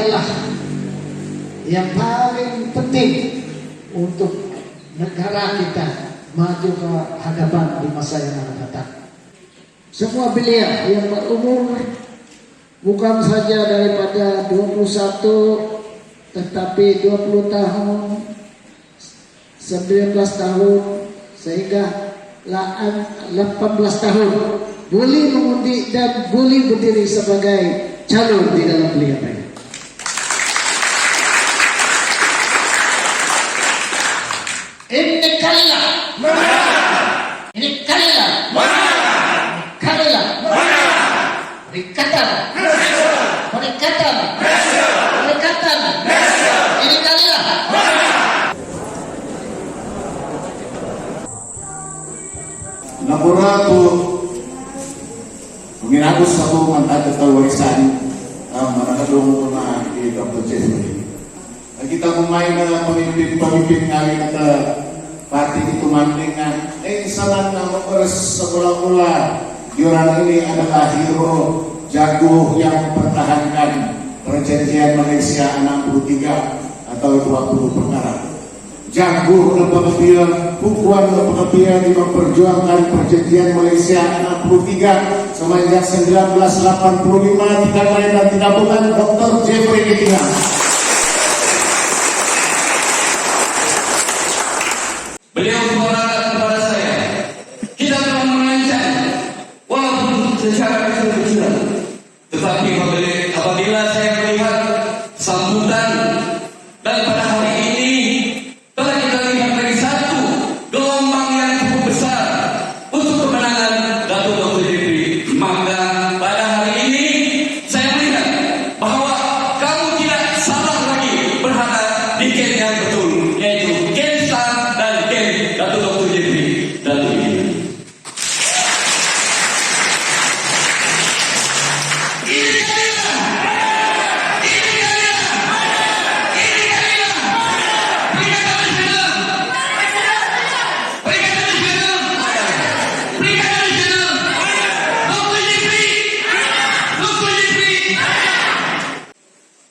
adalah yang paling penting untuk negara kita maju ke hadapan di masa yang akan datang. Semua beliau yang berumur bukan saja daripada 21 tetapi 20 tahun, 19 tahun sehingga 18 tahun boleh mengundi dan boleh berdiri sebagai calon di dalam pilihan raya. Ini kalilah mana? Ini kalilah mana? Kalilah mana? Perikatan perikatan perikatan ini kalilah mana? Naburatu menginapos ako magtatawarisan manakadong na di Dr. Jeffrey. Kita kumain na pamimpin ngayon at pati itu mandingan. Salah nama peres sekolah-kolah di orang ini adalah hero jago yang mempertahankan perjanjian Malaysia 63 atau 20 perkara. Jago dan pengepian, pukuan dan pengepian di memperjuangkan perjanjian Malaysia 63 semenjak 1985 tidak lain dan tidak bukan Dr. Jeffrey Ketingan. Beliau mengatakan kepada saya, kita telah merancang walaupun secara kecil-kecilan, tetapi apabila saya melihat sambutan dan pada hari ini telah kita lihat lagi satu gelombang yang cukup besar untuk kemenangan Datuk Dr. Jeffrey, maka pada hari ini saya melihat bahwa kamu tidak salah lagi berada di gen yang betul, yaitu gen STAR dan gen Datuk Dr. Jeffrey Datuk ini.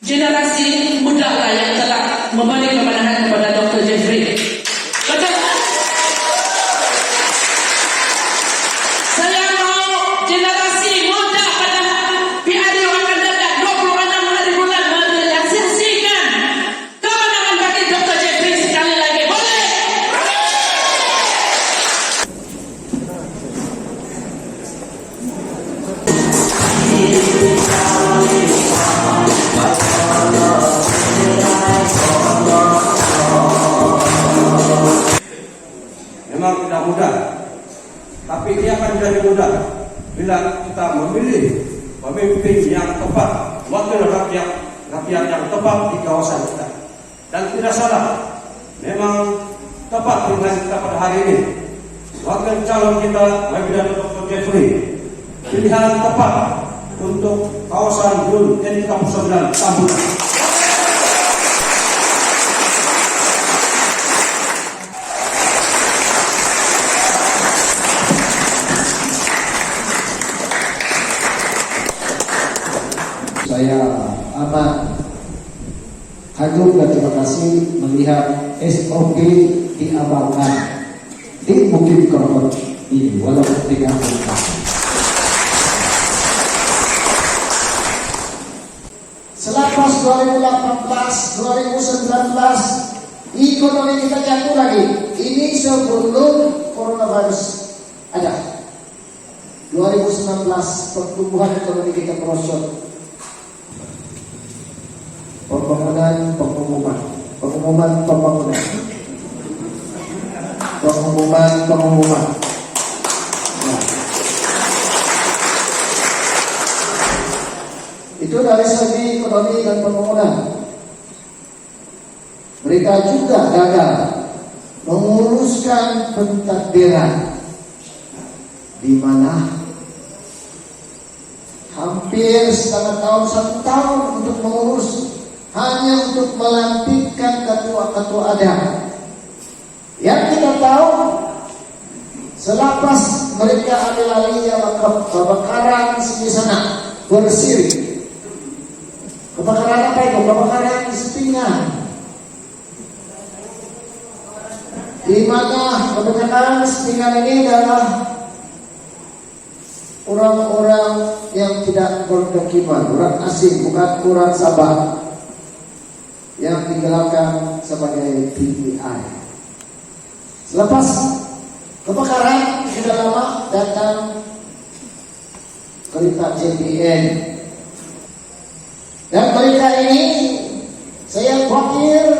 Generasi muda lah yang telah memberi kemenangan kepada Dr. Jeffrey. Saya mau generasi muda pada PRD akan datang 26 hari bulan menyaksikan kemenangan bagi Dr. Jeffrey sekali lagi. Boleh? Memang tidak mudah, tapi dia akan menjadi mudah bila kita memilih pemimpin yang tepat, wakil rakyat yang tepat di kawasan kita. Dan tidak salah, memang tepat pilihan kita pada hari ini. Wakil calon kita, Wabidan Dr. Jeffrey, pilihan tepat untuk kawasan Yun NK9 Tambunan. Saya amat kagum dan terima kasih melihat SOP diamalkan di Bukit Kerokot ini walaupun tidak mudah. Selepas 2018, 2019 ekonomi kita jatuh lagi. Ini sebelum coronavirus ada. 2019 pertumbuhan ekonomi kita merosot. Pembangunan pengumuman nah, itu dari segi ekonomi dan pembangunan. Mereka juga gagal menguruskan pentadbiran di mana hampir setengah tahun, 1 tahun untuk mengurus, hanya untuk melantikkan ketua-ketua adat. Yang kita tahu, selepas mereka ambil alihnya kebakaran di sana bersiri, Kebakaran apa itu? Kebakaran settingan. Di mana kebanyakan settingan ini adalah orang-orang yang tidak berkekiman, orang asing, bukan orang Sabah, yang digelarkan sebagai PPI. Selepas kebakaran sudah lama datang berita JPN, dan berita ini saya khawatir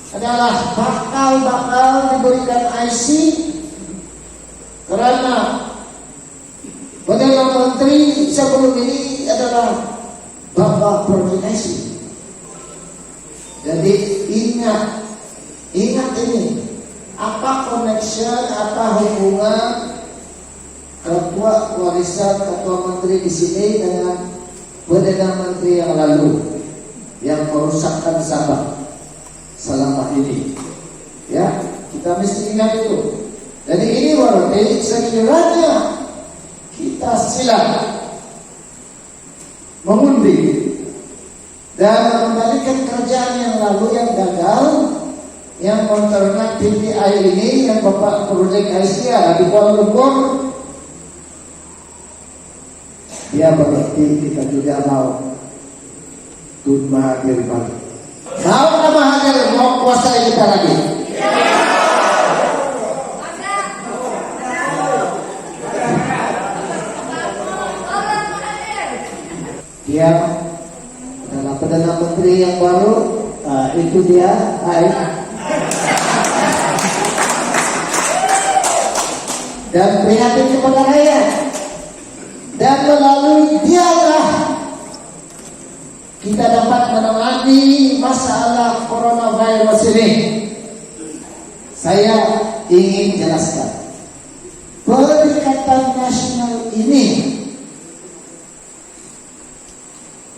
adalah bakal diberikan IC karena Perdana Menteri sebelum ini adalah Bapak Koordinasi. Jadi ingat ini, apa connection, apa hubungan ketua warisan ketua menteri di sini dengan Perdana Menteri yang lalu yang merusakkan Sabah selama ini? Ya, kita mesti ingat itu. Jadi ini berarti sekiranya kita silam mengundi dan mengembalikan kerjaan yang lalu yang gagal, yang menternak PPI ini, yang Bapak Projek Asia di Kuala Lumpur, dia berarti kita juga mau Tun Mahathir balik. Mau nama Mahathir mau kuasai kita lagi? Dia adalah Perdana Menteri yang baru, itu dia. Dan prihatin kepada rakyat. Dan melalui dialah kita dapat menangani masalah coronavirus ini. Saya ingin jelaskan, Perikatan Nasional ini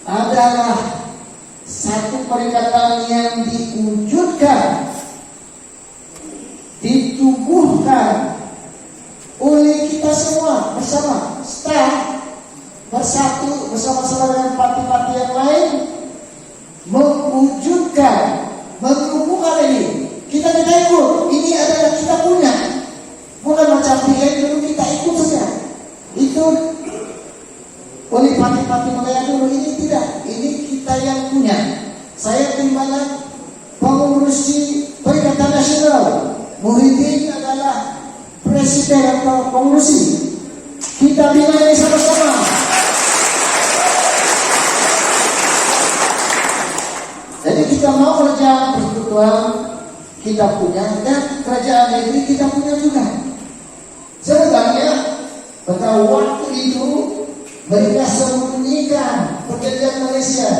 adalah satu perikatan yang diwujudkan, ditubuhkan oleh kita semua bersama, staff bersatu bersama-sama dengan parti-parti yang lain, mewujudkan, menumbuhkan ini. Kita tidak ikut, ini adalah kita punya, bukan macam yang dulu kita ikut saja. Itu oleh parti-parti Malaya dulu, ini tidak, ini kita yang punya. Saya timbalan pengurusi Perikatan Nasional, Muhyiddin adalah presiden atau pengurusi. Kita bina ini sama-sama. Jadi kita mau kerajaan persekutuan kita punya, dan kerajaan negeri kita punya juga. Sebenarnya pada waktu itu mereka sembunyikan perjanjian Malaysia.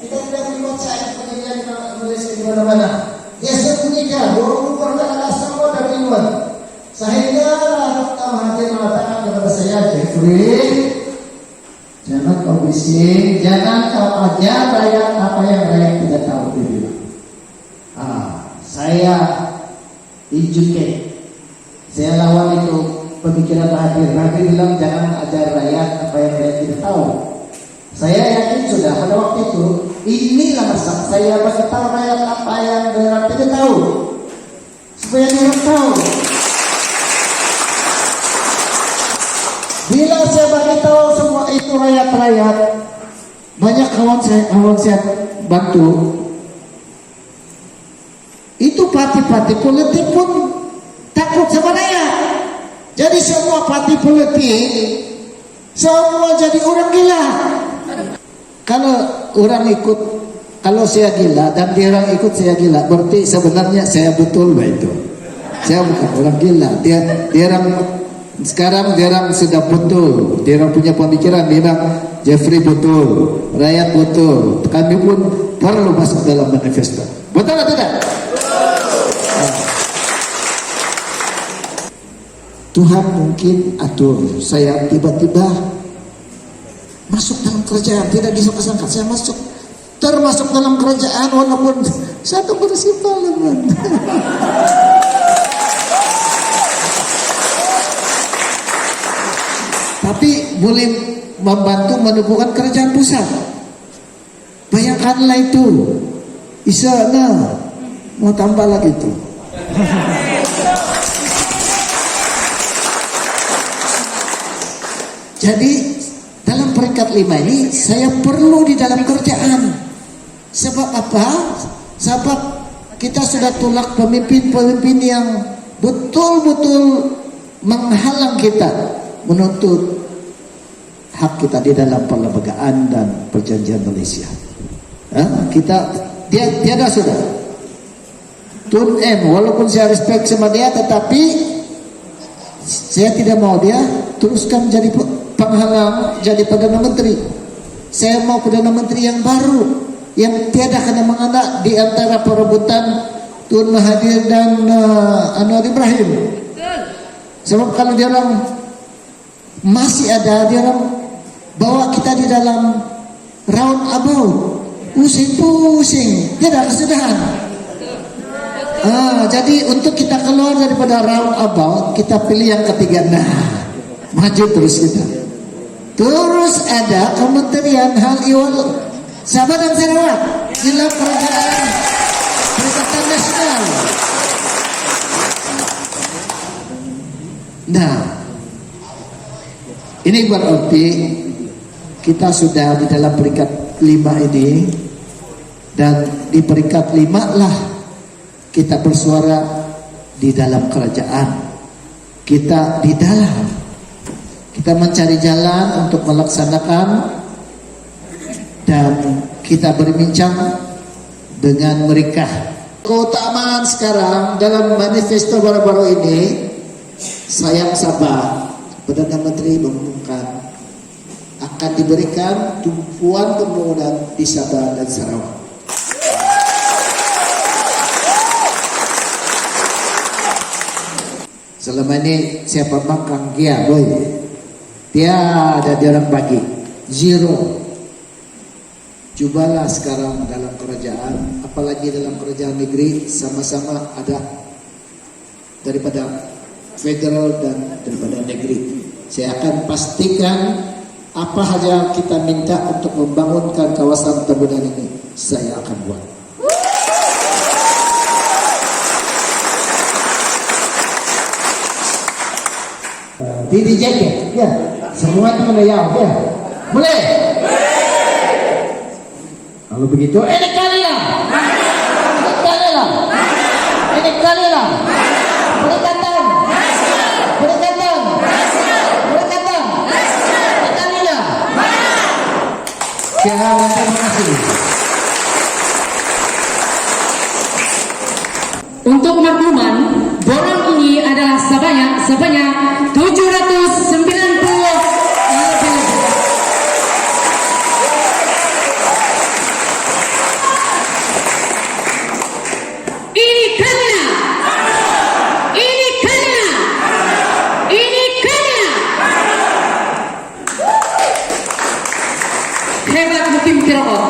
Kita tidak membaca perjanjian Malaysia di mana-mana. Dia sembunyikan, merupakan alasan dari luar. Sehingga Dr. Mahathir mengatakan kepada saya, Jeffrey, jangan kau bising, jangan kau ajar rakyat apa yang rakyat tidak tahu. Dia bilang. Saya educate, saya lawan itu pemikiran Mahathir. Mahathir bilang jangan ajar rakyat apa yang rakyat tidak tahu. Saya yakin sudah pada waktu itu, inilah masa saya beritahu rakyat apa yang rakyat tidak tahu, supaya dia tahu. Bila saya beritahu semua itu rakyat-rakyat, banyak kawan saya bantu. Itu parti-parti politik pun takut sama rakyat. Jadi semua parti politik semua jadi orang gila. Kalau orang ikut, kalau saya gila dan dia orang ikut saya gila, berarti sebenarnya saya betul itu. Saya bukan orang gila. Dia orang sekarang dia orang sudah betul. Dia orang punya pemikiran, dia orang Jeffrey betul, rakyat betul. Kami pun perlu masuk dalam manifesto. Betul atau tidak? Tuhan mungkin atur saya tiba-tiba masuk dalam kerajaan, tidak bisa kesangka saya masuk termasuk dalam kerajaan walaupun satu bersimpangan. Tapi membantu menubuhkan kerajaan pusat. Bayangkanlah itu. Isana mau tambah lagi tuh. Jadi dalam peringkat 5 ini saya perlu di dalam kerjaan. Sebab apa? Sebab kita sudah tolak pemimpin-pemimpin yang betul-betul menghalang kita menuntut hak kita di dalam perlembagaan dan perjanjian Malaysia. Kita tiada sudah. Tun M, walaupun saya respect sama dia, tetapi saya tidak mau dia teruskan jadi penghalang, jadi Perdana Menteri. Saya mau Perdana Menteri yang baru, yang tiada kena menganak di antara perebutan Tun Mahathir dan Anwar Ibrahim. Sebab kalau dia orang masih ada, dia orang bawa kita di dalam round about, pusing-pusing, tidak kesudahan. Jadi untuk kita keluar daripada round about, kita pilih yang ketiga. Nah, maju terus kita. Terus ada Kementerian Hal Ihwal Sabah dan Sarawak, Gila Kerajaan Perikatan Nasional. Nah, ini berarti kita sudah di dalam peringkat 5 ini, dan di peringkat 5 lah kita bersuara di dalam kerajaan. Kita di dalam, kita mencari jalan untuk melaksanakan, dan kita berbincang dengan mereka. Keutamaan sekarang dalam manifesto baru-baru ini, sayang Sabah, Perdana Menteri mengumumkan akan diberikan tumpuan pembangunan di Sabah dan Sarawak. Selama ini siapa makan dia, boy, tiada dia orang bagi, zero. Cobalah sekarang dalam kerajaan, apalagi dalam kerajaan negeri, sama-sama ada daripada federal dan daripada negeri. Saya akan pastikan apa saja kita minta untuk membangunkan kawasan perkebunan ini, saya akan buat. Didi jacket, ya, semua itu menayang, ya, boleh. Kalau begitu, ini kali lah, perikatan, terima kasih. Untuk makluman, borong ini adalah sebanyak 790 lebih. Ini kena. Hebat Mukim Kirokot.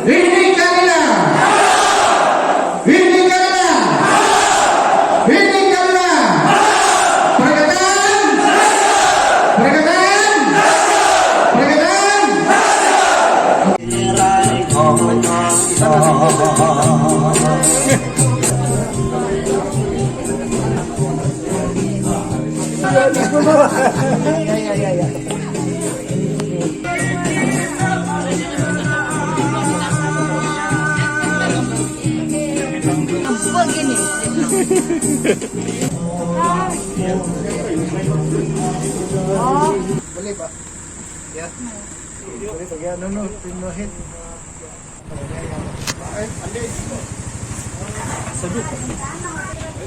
Ini karena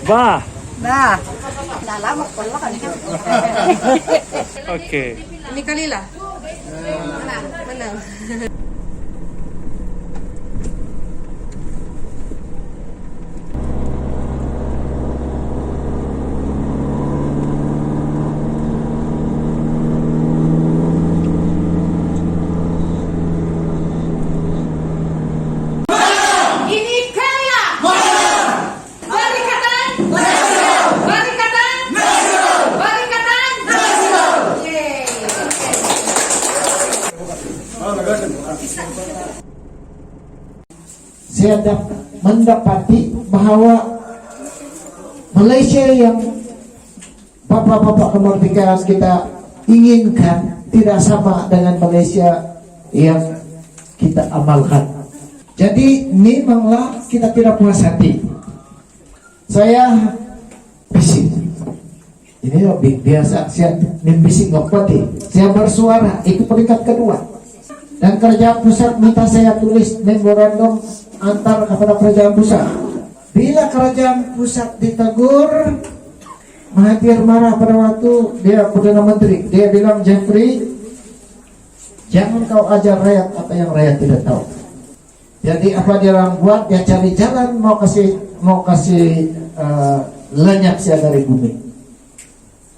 Bah. Nah, lalamak pala kan. Oke. Ini Kalila. Menang. Ini Kalila. Barikatan. Barikatan. Barikatan. Yeay. Saya mendapati bahwa Malaysia yang bapak-bapak kemerdekaan kita inginkan tidak sama dengan Malaysia yang kita amalkan. Jadi memanglah kita tidak puas hati. Saya bising. Ini lebih biasa. Saya bising ngopoti. Saya bersuara. Itu peringkat kedua. Dan kerajaan pusat minta saya tulis memorandum antar kepada kerajaan pusat. Bila kerajaan pusat ditegur, Mahathir marah pada waktu dia Perdana Menteri. Dia bilang, Jeffrey, jangan kau ajar rakyat apa yang rakyat tidak tahu. Jadi apa dia orang buat, dia cari jalan mau kasih lenyap saya dari bumi.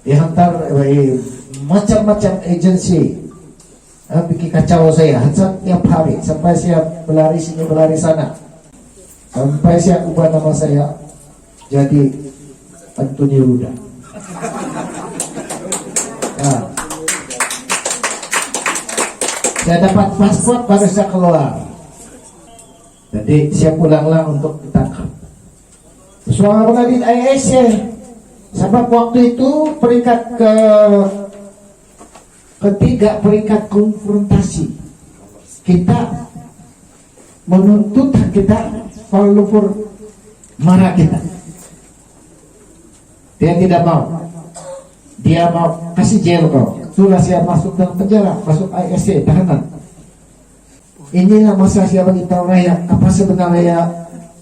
Dia hantar macam-macam agensi bikin kacau saya setiap hari sampai saya berlari sini berlari sana, sampai saya ubah nama saya jadi Antoni Ruda. Nah, saya dapat paspor baru saya keluar. Jadi saya pulanglah untuk ditangkap. Suara pengadil IASC. Sebab waktu itu peringkat ketiga, peringkat konfrontasi. Kita menuntut kita, Kuala Lumpur marah kita. Dia tidak mau. Dia mau kasih jail kau. Sudah saya masuk dalam penjara, masuk IASC, tahanan. Inilah masa saya beritahu rakyat apa sebenarnya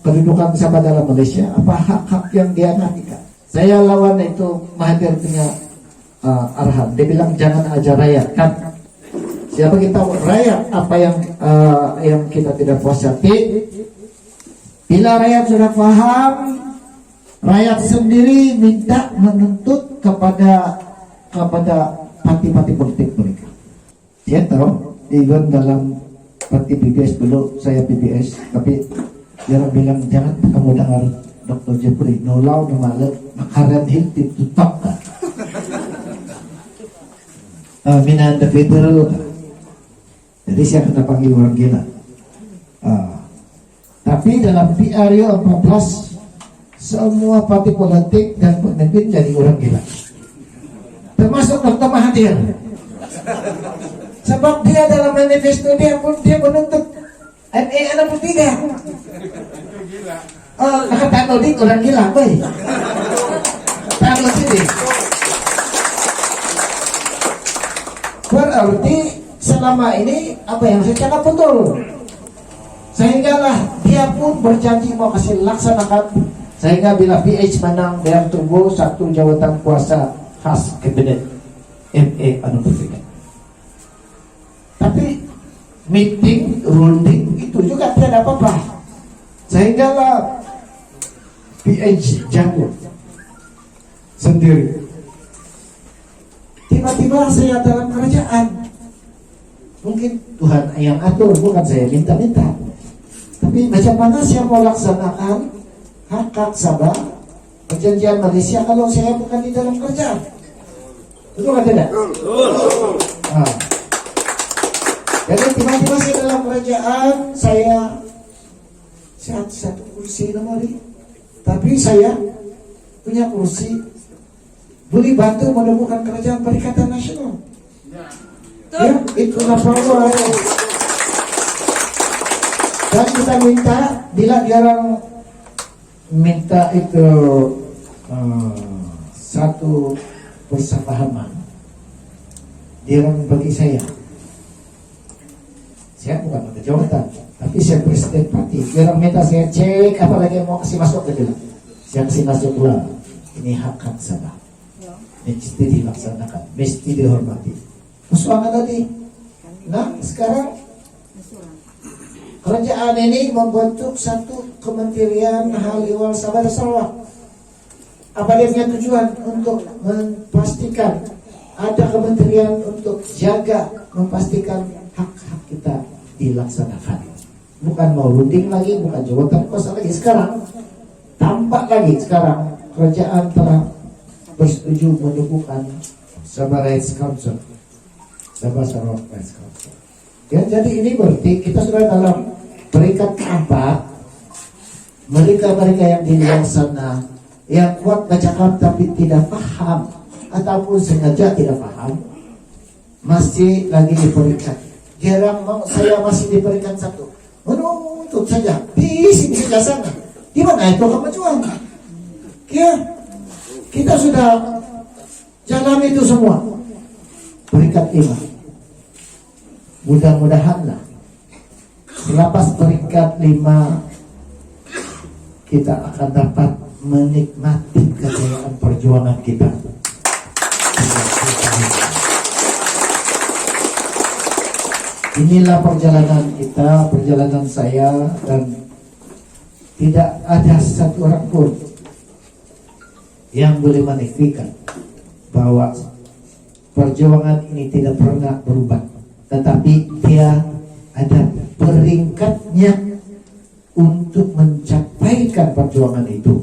kedudukan bersama dalam Malaysia, apa hak-hak yang dia nafikan. Saya lawan itu Mahathir punya arahan. Dia bilang jangan ajar rakyat kan. Saya beritahu rakyat apa yang kita tidak puas hati. Bila rakyat sudah paham, rakyat sendiri minta menuntut kepada parti-parti politik mereka. Dia tahu, even dalam parti PBS dulu saya PBS, tapi dia bilang jangan kamu dengar Dr. Jeffrey nolau namalat makaran hilti tutok ka. Minanda federal ka. Jadi saya kena panggil orang gila. Tapi dalam PRU 14 semua parti politik dan pemimpin jadi orang gila, termasuk Dr. Mahathir. Sebab dia dalam manifesto dia pun dia menuntut MA 63. Oh, nakatato di orang gila, boy. Taruh sini. Berarti selama ini apa yang saya cakap betul. Sehinggalah dia pun berjanji mau kasih laksanakan Sehingga bila PH menang, dia tunggu satu jawatan kuasa khas kabinet MA anu bertiga. Tapi meeting, runding itu juga tidak apa-apa. Sehingga lah PH jago sendiri. Tiba-tiba saya dalam kerajaan. Mungkin Tuhan yang atur, bukan saya minta-minta. Tapi macam mana saya mau laksanakan hak sabah perjanjian Malaysia kalau saya bukan di dalam kerajaan? Betul kan tidak? Nah. Jadi tiba-tiba saya dalam kerajaan, saya satu kursi lemari, tapi saya punya kursi boleh bantu menemukan kerajaan Perikatan Nasional. Ya, itulah power. Dan kita minta bila dia orang minta itu satu persepahaman, dia orang bagi saya bukan ada jawatan, tapi saya presiden parti. Dia orang minta saya cek apa lagi yang mau kasih masuk ke dalam. Saya kasih masuk pula. Ini hak sabah. Mesti dilaksanakan, mesti dihormati. Persoalan tadi. Nah, sekarang kerajaan ini membentuk satu kementerian hal ihwal Sabah dan Sarawak. Apa dia punya tujuan? Untuk memastikan ada kementerian untuk jaga, memastikan hak-hak kita dilaksanakan. Bukan mau runding lagi, bukan jawatan kuasa lagi. Sekarang tampak lagi sekarang kerajaan telah bersetuju mendukungkan Sabah Rights Council, Sabah Sarawak Rights Council. Ya, jadi ini berarti kita sudah dalam peringkat keempat. Mereka-mereka yang di luar sana yang kuat bacakan tapi tidak paham ataupun sengaja tidak paham masih lagi di peringkat. Jarang mau saya masih di peringkat 1. Menuntut saja di sebelah sana. Di mana itu kemajuan? Ya, kita sudah jalan itu semua. Peringkat 5. Mudah-mudahanlah selepas peringkat 5 kita akan dapat menikmati kejayaan perjuangan kita. Inilah perjalanan kita, perjalanan saya, dan tidak ada satu orang pun yang boleh menafikan bahwa perjuangan ini tidak pernah berubah, tetapi dia ada peringkatnya untuk mencapaikan perjuangan itu.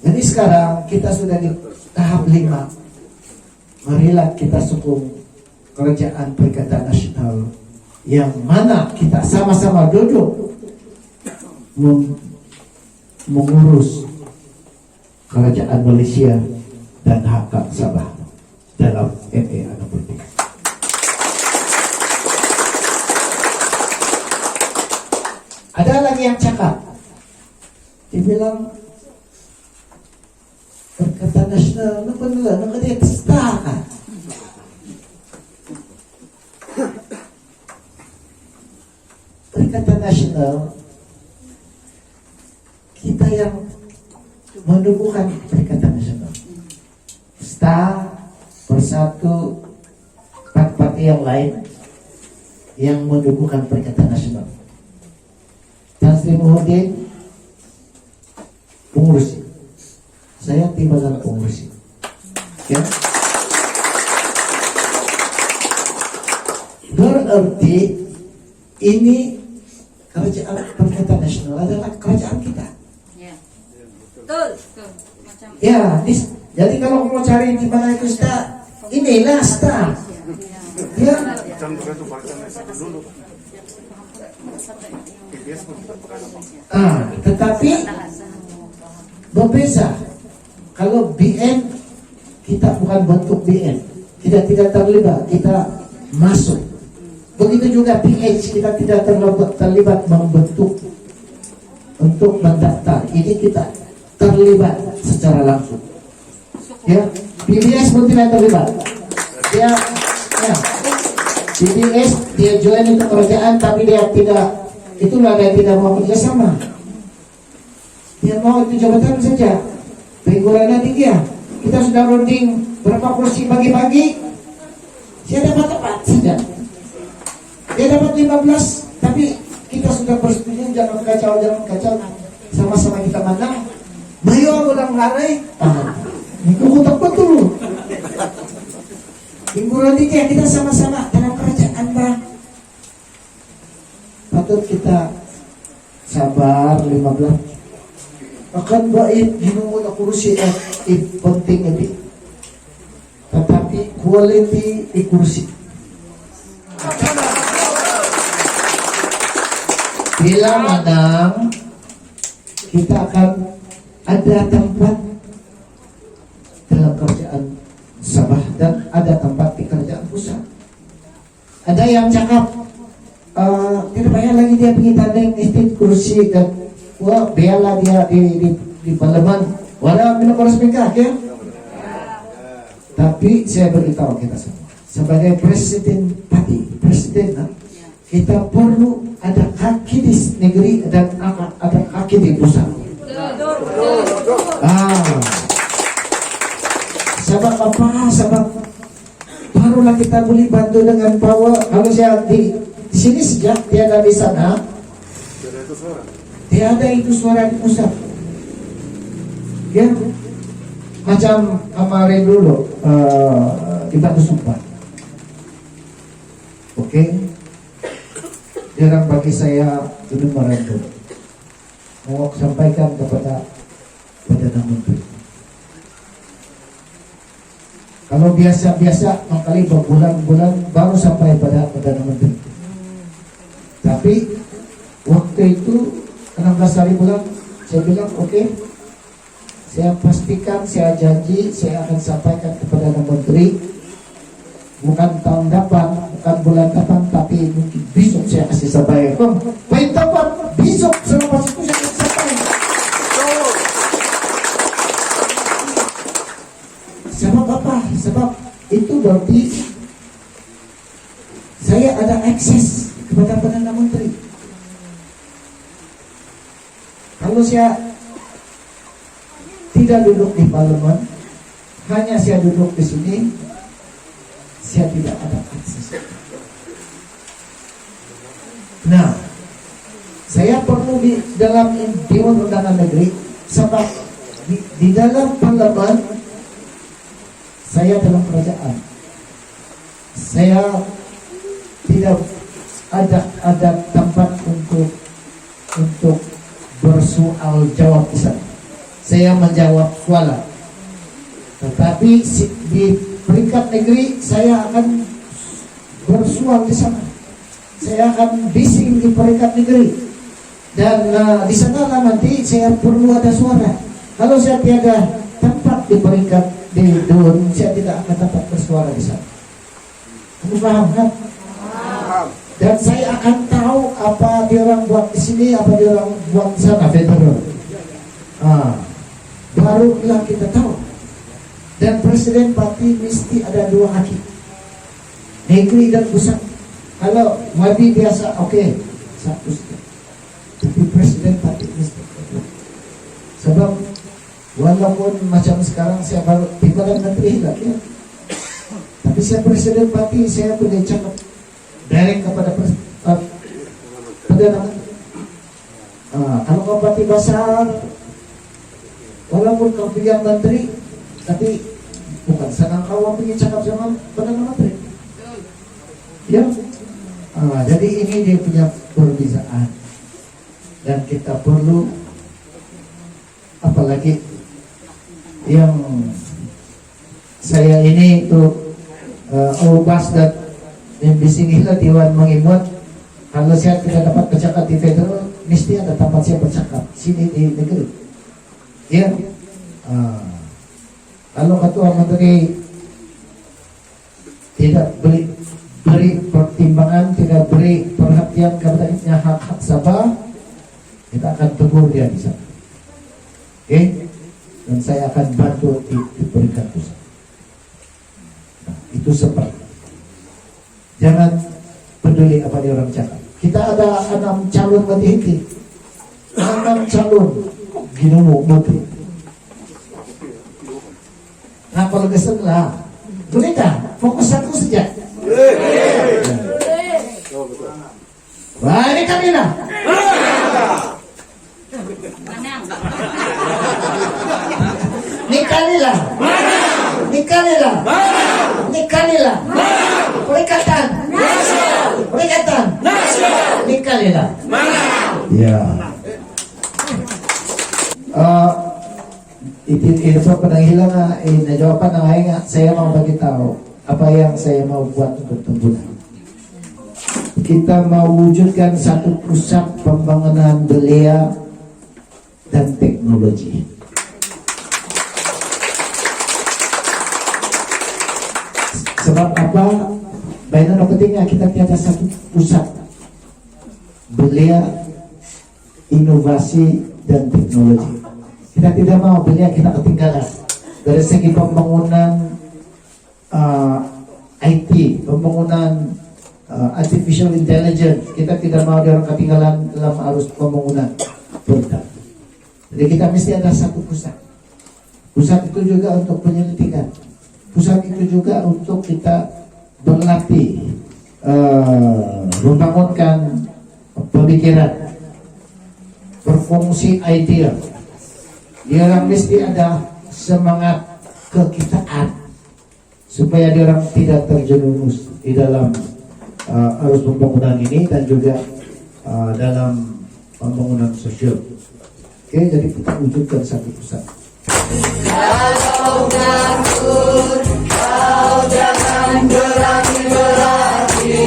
Jadi sekarang kita sudah di tahap 5. Marilah kita sokong kerajaan Perikatan Nasional yang mana kita sama-sama duduk mengurus kerajaan Malaysia dan hak Sabah dalam MA Anak Merdeka. Ada lagi yang cakap, dibilang Perikatan Nasional nak benar, nak dia testakan. Perikatan Nasional kita yang mendukungkan Perikatan Nasional. STA Bersatu, parti yang lain yang mendukungkan Perikatan Nasional. Tan Sri Muhyiddin pengurus, saya timbalan pengurus. Ya. Berarti ini kerajaan Perikatan Nasional adalah kerajaan kita. Ya. Betul. Macam Ya, jadi kalau mau cari di mana itu STA, inilah STA. Ya. Tetapi berbeza. Kalau BN kita bukan bentuk BN, kita tidak terlibat, kita masuk. Begitu juga PH kita tidak terlibat membentuk untuk mendaftar. Ini kita terlibat secara langsung. Ya, PBS pun tidak terlibat. Ya, PBS dia join itu kerajaan tapi dia tidak, itulah dia tidak mau kerjasama. Dia mau itu jabatan saja. Penggulannya tinggi ya. Kita sudah runding berapa kursi bagi-bagi. Saya dapat 4 saja. Dia dapat 15, tapi kita sudah bersetuju jangan kacau. Sama-sama kita menang. Bayo ulang larai. Itu kutak betul. Penggulan tinggi kita sama-sama dalam kerajaan bang. Patut kita sabar 15. Akan baik ginungo na kursi penting ini, tetapi quality kursi. Bila menang, kita akan ada tempat dalam kerajaan Sabah dan ada tempat di kerajaan pusat. Ada yang cakap tidak payah lagi dia pergi tanding estate kursi dan wah biarlah dia di parlemen walau minum resmika ya. Tapi saya beritahu kita semua sebagai presiden kita perlu ada kaki di negeri dan ada kaki di pusat. Sebab apa? Sebab barulah kita boleh bantu dengan power. Kalau saya di sini sejak tiada di sana, tiada itu suara di pusat. Ya, macam kemarin dulu di Batu Sumpah. Oke, jarang bagi saya itu merangkul. Mau sampaikan kepada Perdana Menteri. Kalau biasa-biasa kali berbulan-bulan baru sampai pada Perdana Menteri. Tapi waktu itu 16 hari bulan saya bilang oke, saya pastikan, saya janji saya akan sampaikan kepada Perdana Menteri bukan tahun depan, bukan bulan depan, tapi mungkin besok saya kasih sampaikan. Baik depan, besok selepas itu saya kasih sampaikan. Sebab apa? Sebab itu berarti saya ada akses kepada Perdana Menteri. Kalau saya tidak duduk di parlemen, hanya saya duduk di sini, saya tidak ada akses. Nah, saya perlu di dalam Dewan Undangan Negeri, sebab di dalam parlemen saya dalam kerajaan, saya tidak ada tempat untuk bersoal jawab di sana. Saya menjawab soalan, tetapi di peringkat negeri saya akan bersoal di sana. Saya akan bising di peringkat negeri dan di sana lah nanti saya perlu ada suara. Kalau saya tiada tempat di peringkat di DUN, saya tidak akan dapat bersuara di sana. Kamu paham kan? Dan saya akan tahu apa dia orang buat di sini, apa dia orang buat di sana, federal. Barulah kita tahu. Dan presiden parti mesti ada 2 kaki, negeri dan pusat. Kalau wabi biasa, oke, satu saja. Tapi presiden parti mesti. Sebab walaupun macam sekarang saya baru timbalan menteri lagi, ya. Tapi saya presiden parti, saya boleh cakap direct kepada Perdana Menteri. Kalau kau parti besar, walaupun kau pilih menteri, tapi bukan senang kau pergi cakap sama Perdana Menteri. Ya, jadi ini dia punya perbezaan, dan kita perlu, apalagi yang saya ini itu ubas dan bisinglah Dewan mengimut. Kalau saya tidak dapat bercakap di federal, mesti ada tempat saya bercakap sini di negeri. Ya, kalau ketua menteri tidak beri pertimbangan, tidak beri perhatian kepada hak-hak Sabah, kita akan tegur dia di sana. Oke, dan saya akan bantu di peringkat pusat. Nah, itu seperti. Jangan peduli apa dia orang cakap. Kita ada 6 calon berhenti. 6 calon Ginoo mo. Napalagasan lah. Gunita, fokus aku saja. Balik kanila. Manang. Ni kanila. Ni kanila. Ni kanila. Perikatan. Perikatan. Ni kanila. Ya. Itu penanggilan jawaban nga saya mau bagi tahu apa yang saya mau buat untuk Tembunan. Kita mau wujudkan satu pusat pembangunan belia dan teknologi. Sebab apa? Baiklah pentingnya kita tiada satu pusat belia, inovasi dan teknologi. Kita tidak mau belia kita ketinggalan dari segi pembangunan IT, pembangunan artificial intelligence. Kita tidak mau dia orang ketinggalan dalam arus pembangunan produk. Jadi kita mesti ada satu pusat. Pusat itu juga untuk penyelidikan. Pusat itu juga untuk kita berlatih, membangunkan pemikiran, berfungsi idea. Dia orang mesti ada semangat kekitaan supaya dia orang tidak terjerumus di dalam arus pembangunan ini dan juga dalam pembangunan sosial. Oke, jadi kita wujudkan satu pusat. Kalau takut, kau jangan berani-berani.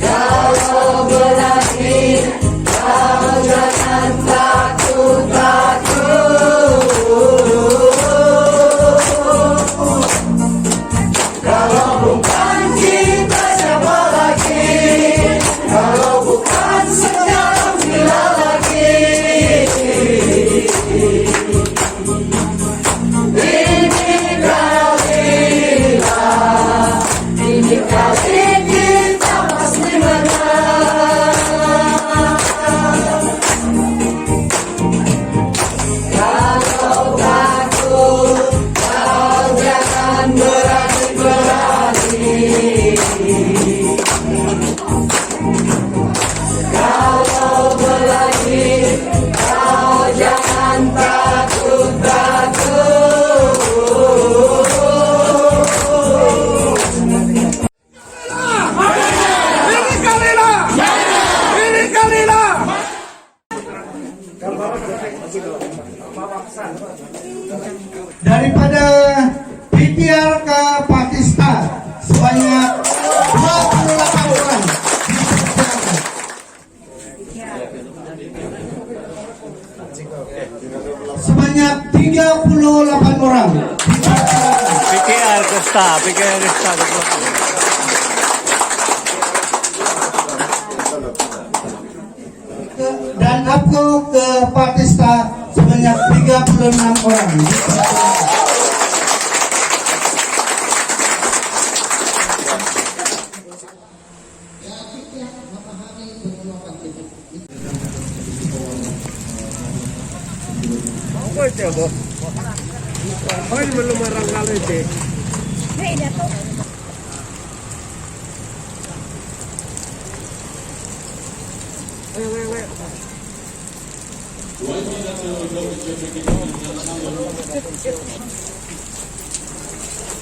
Kalau berani, kau jangan takut-takut. Kalau bukan kita siapa lagi? Kalau bukan sekarang bila lagi? Ini kali kita pasti menang. Kalau takut, kau jangan berani-berani. Kalau berani, kau jangan takut-takut. Daripada PTR ke Pakistan sebanyak 28 orang sebanyak 38 orang PKR Kesta. dan aku ke Pakistan sebanyak 36 orang.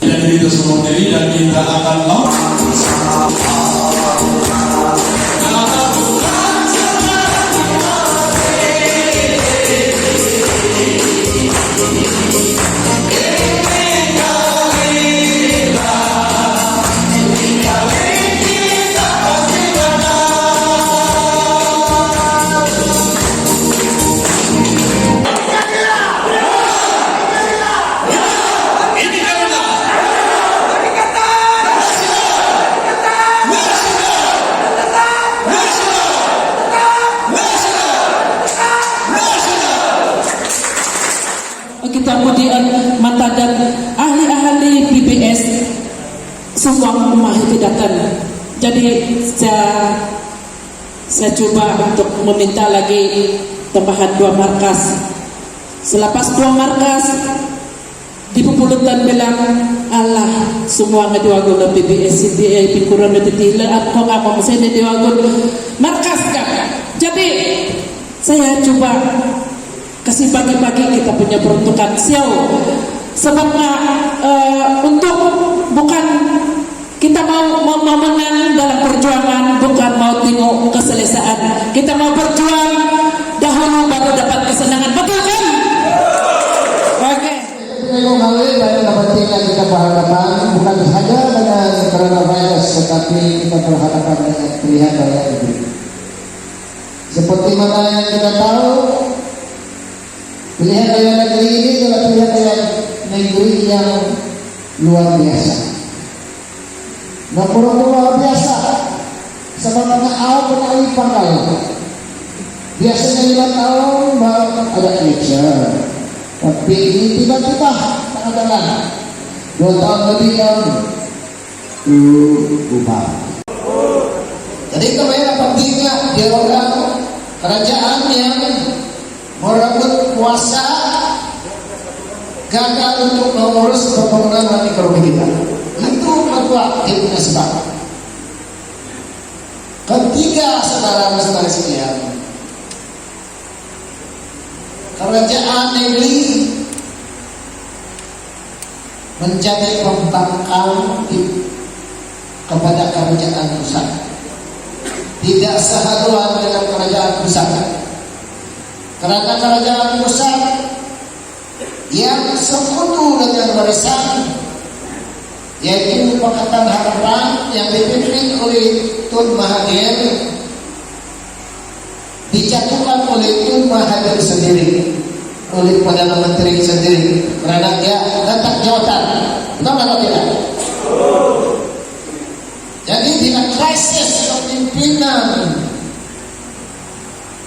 Dan itu semua diri dan kita akan kita kemudian mata dan ahli-ahli PBS semua rumah itu datang. Jadi saya coba untuk meminta lagi tambahan 2 markas. Selepas 2 markas, dipupulutan bilang, Allah, semua nga diwagon ng PBS, CDA, pikuran na titila, at kung ako masaya na diwagon, markas ka. Jadi, saya coba kasih bagi-bagi kita punya peruntukan siau. Sebab untuk bukan kita mau menang dalam perjuangan, bukan mau tengok keselesaan. Kita mau berjuang dahulu baru dapat kesenangan. Betul kan? Oke. Memang hal ini banyak kepentingan kita berhadapan bukan saja dengan coronavirus, tetapi kita berhadapan dengan pilihan raya negeri. Seperti mana yang kita tahu, pilihan raya negeri ini adalah pilihan raya negeri yang luar biasa. Nomor luar biasa, sebabnya awal penalih pangkal. Biasanya 5 tahun baru ada election. Tapi ini tiba-tiba tengah-tengah 2 tahun lebih yang berubah. Jadi kemarin pentingnya dia orang kerajaan yang merebut kuasa gagal untuk mengurus pembangunan ekonomi kita. Itu kedua punya sebab. Ketiga, saudara-saudara sekalian, kerajaan negeri menjadi pembangkang kepada kerajaan pusat. Tidak sehaluan dengan kerajaan pusat. Karena kerajaan pusat yang sekutu dengan warisan, yaitu Pakatan Harapan yang dipimpin oleh Tun Mahathir, dijatuhkan oleh Tun Mahathir sendiri, oleh Perdana Menteri sendiri, karena dia letak jawatan. Betul atau tidak? Jadi bila krisis kepemimpinan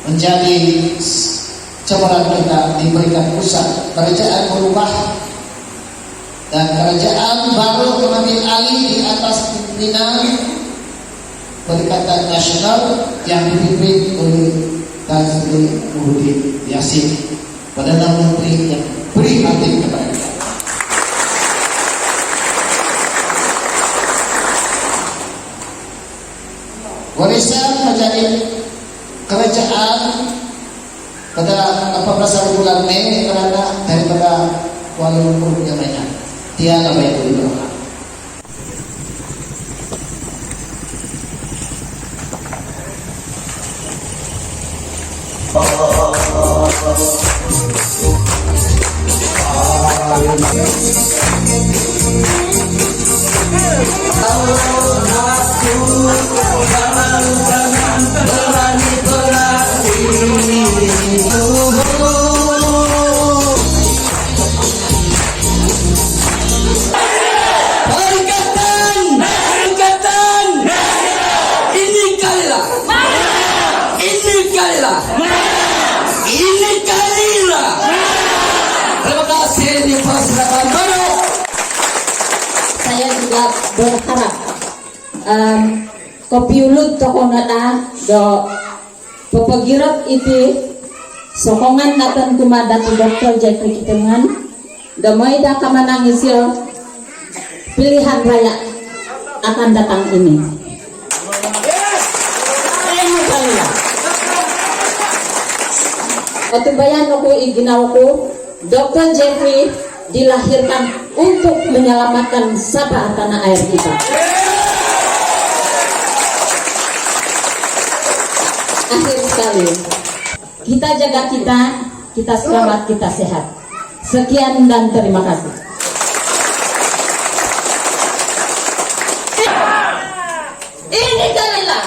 menjadi cobaran kita diberikan pusat, kerajaan berubah dan kerajaan baru mengambil alih di atas pimpinan Perikatan Nasional yang dipimpin oleh Tan Sri Muhyiddin Yassin, Perdana Menteri yang prihatin kepada kita. Warisan menjadi kerajaan pada 14 bulan Mei karena daripada Kuala Lumpur yang banyak. Tiada baik dulu. Saya juga berharap kopi ulut toko nada do pepegirat itu sokongan natan kumada tu Dr. Jeffrey Kitengan do moida kamanangisyo pilihan raya akan datang ini. Waktu bayan aku iginaw ko, Dr. Jeffrey dilahirkan untuk menyelamatkan Sabah tanah air kita. Akhir sekali, kita jaga kita selamat, kita sehat. Sekian dan terima kasih. Ini kalilah.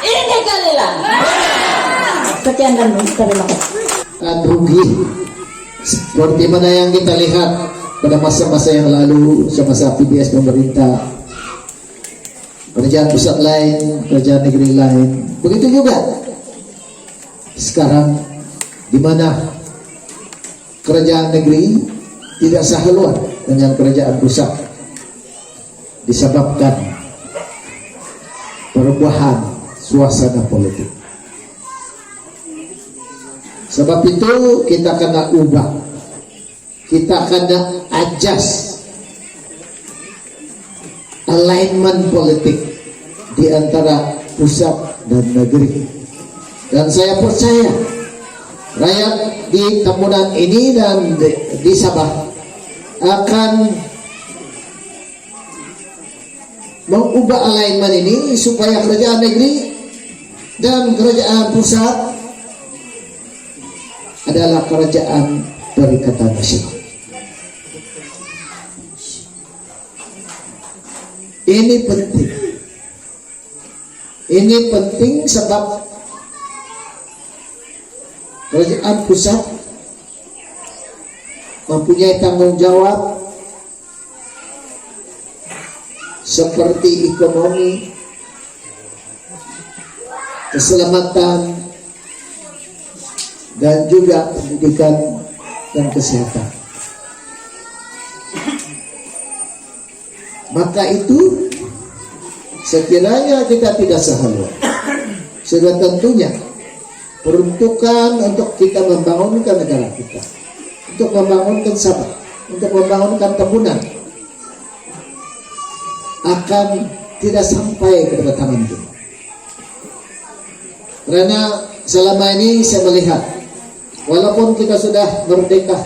Ini kalilah. Sekian dan terima kasih. Rugi seperti mana yang kita lihat pada masa-masa yang lalu, semasa PBS pemerintah, kerajaan pusat lain, kerajaan negeri lain, begitu juga sekarang di mana kerajaan negeri tidak sehaluan dengan kerajaan pusat disebabkan perubahan suasana politik. Sebab itu kita kena ubah, kita kena adjust alignment politik di antara pusat dan negeri. Dan saya percaya rakyat di Tambunan ini dan di Sabah akan mengubah alignment ini supaya kerajaan negeri dan kerajaan pusat adalah kerajaan Perikatan Nasional. Ini penting. Ini penting sebab kerajaan pusat mempunyai tanggung jawab seperti ekonomi, keselamatan, dan juga pendidikan dan kesehatan. Maka itu sekiranya kita tidak sehaluan, sudah tentunya peruntukan untuk kita membangunkan negara kita, untuk membangunkan Sabah, untuk membangunkan Tambunan akan tidak sampai kepada tangan kita. Karena selama ini saya melihat, walaupun kita sudah merdeka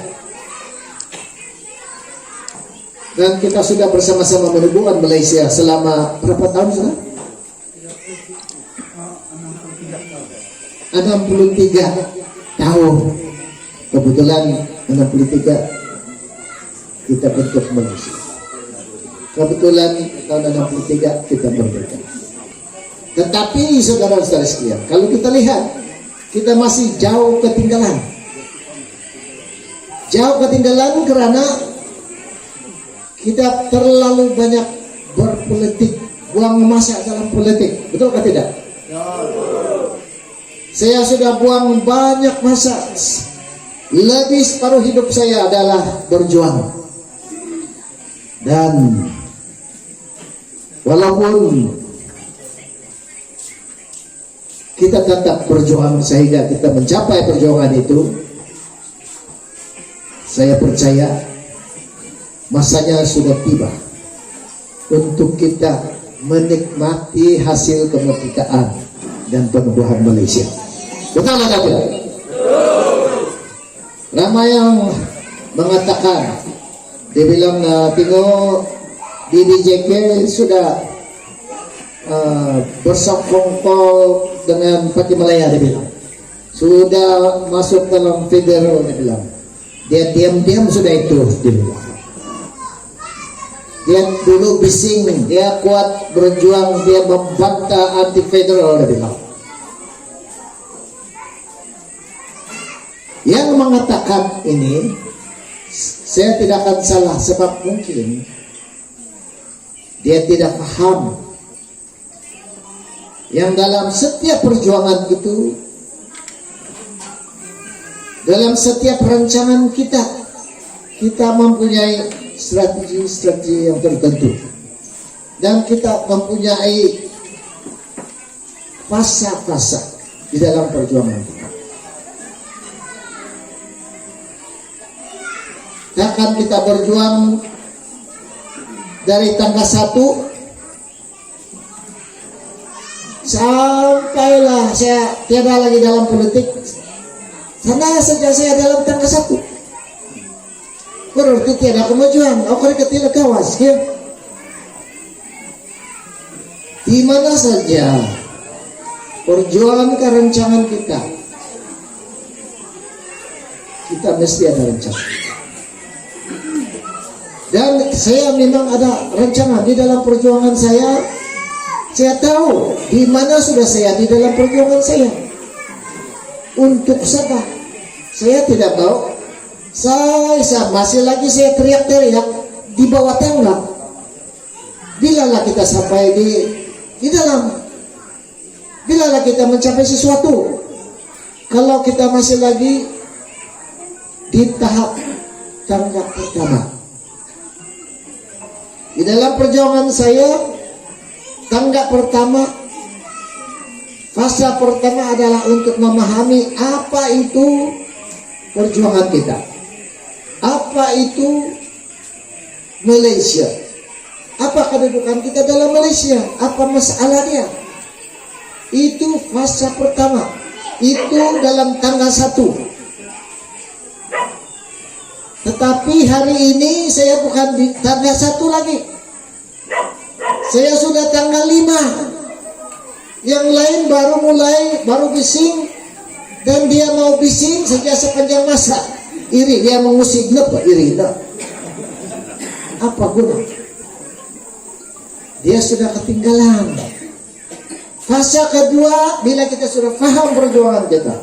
dan kita sudah bersama-sama menubuhkan Malaysia selama berapa tahun sudah? 63 tahun. Kebetulan 63 kita bentuk Malaysia. Kebetulan tahun 63 kita merdeka. Tetapi saudara-saudara sekalian, kalau kita lihat, kita masih jauh ketinggalan. Jauh ketinggalan karena kita terlalu banyak berpolitik, buang masa dalam politik. Betul atau tidak? Saya sudah buang banyak masa. Lebih separuh hidup saya adalah berjuang. Dan walaupun kita tetap berjuang sehingga kita mencapai perjuangan itu, saya percaya masanya sudah tiba untuk kita menikmati hasil kemerdekaan dan penubuhan Malaysia. Betul atau tidak? Ramai yang mengatakan, dia bilang tengok di DJK sudah bersokongkol dengan Parti Malaya, dia bilang sudah masuk dalam federal, dia bilang dia diam-diam sudah itu, dia bilang dia dulu bising, dia kuat berjuang, dia membantah anti federal, dia bilang. Yang mengatakan ini saya tidak akan salah, sebab mungkin dia tidak paham yang dalam setiap perjuangan itu, dalam setiap rancangan kita mempunyai strategi-strategi yang tertentu, dan kita mempunyai fasa-fasa di dalam perjuangan kita. Takkan kita berjuang dari tanggal 1 sampailah saya tiada lagi dalam politik, sana saja saya dalam tanggal 1, berarti tiada kemajuan. Oke, tidak kawas ya. Di mana saja perjuangan ke rancangan kita mesti ada rencana. Dan saya memang ada rancangan di dalam perjuangan saya. Saya tahu di mana sudah saya di dalam perjuangan saya. Untuk Sabah, saya tidak tahu. Saya masih lagi saya teriak-teriak di bawah tangga. Bilalah kita sampai di dalam. Bilalah kita mencapai sesuatu. Kalau kita masih lagi di tahap tangga pertama. Di dalam perjuangan saya, tangga pertama Fase pertama adalah untuk memahami apa itu perjuangan kita, apa itu Malaysia, apa kedudukan kita dalam Malaysia, apa masalahnya. Itu fase pertama, itu dalam tanggal 1. Tetapi hari ini saya bukan di tanggal 1 lagi, saya sudah tanggal 5. Yang lain baru bising, dan dia mau bising sejak sepanjang masa. Iri, dia mengusik, kenapa iri? Apa guna? Dia sudah ketinggalan. Fase kedua, bila kita sudah paham perjuangan kita,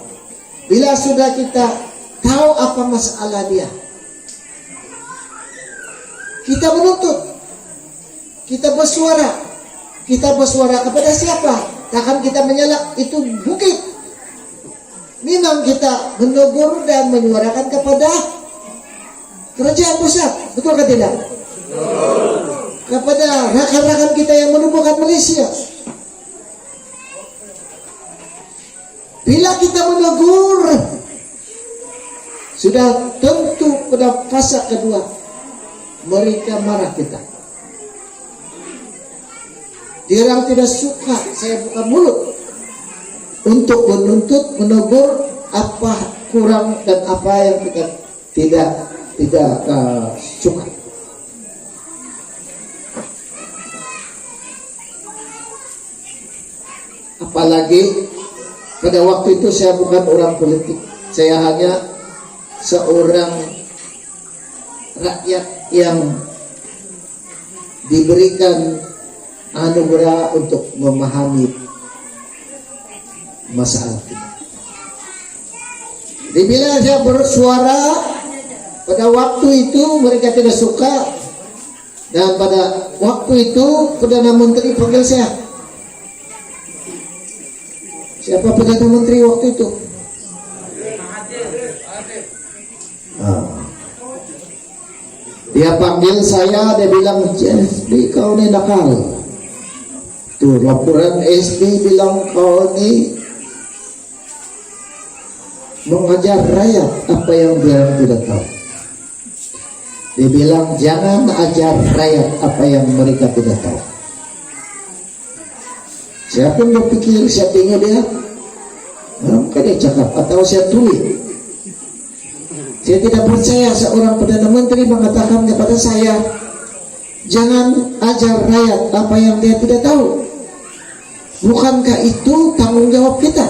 bila sudah kita tahu apa masalah dia, kita menuntut, kita bersuara. Kita bersuara kepada siapa? Takkan kita menyalak itu bukit. Memang kita menegur dan menyuarakan kepada kerajaan pusat, betul atau tidak? Kepada rakan-rakan kita yang menubuhkan Malaysia. Bila kita menegur, sudah tentu pada fase kedua mereka marah kita. Dia tidak suka, saya buka mulut untuk menuntut, menegur apa kurang dan apa yang kita tidak suka. Apalagi pada waktu itu saya bukan orang politik, saya hanya seorang rakyat yang diberikan anugerah untuk memahami masalah kita. Jadi bila saya bersuara pada waktu itu mereka tidak suka, dan pada waktu itu Perdana Menteri panggil saya. Siapa Perdana Menteri waktu itu? Dia panggil saya, dia bilang, "SB, kau ini nakal." Tuh laporan SB bilang kau ini mengajar rakyat apa yang dia tidak tahu. Dia bilang jangan ajar rakyat apa yang mereka tidak tahu. Saya pun berpikir, saya tengok dia, maka dia cakap atau saya tulis. Saya tidak percaya seorang Perdana Menteri mengatakan kepada saya, jangan ajar rakyat apa yang dia tidak tahu. Bukankah itu tanggung jawab kita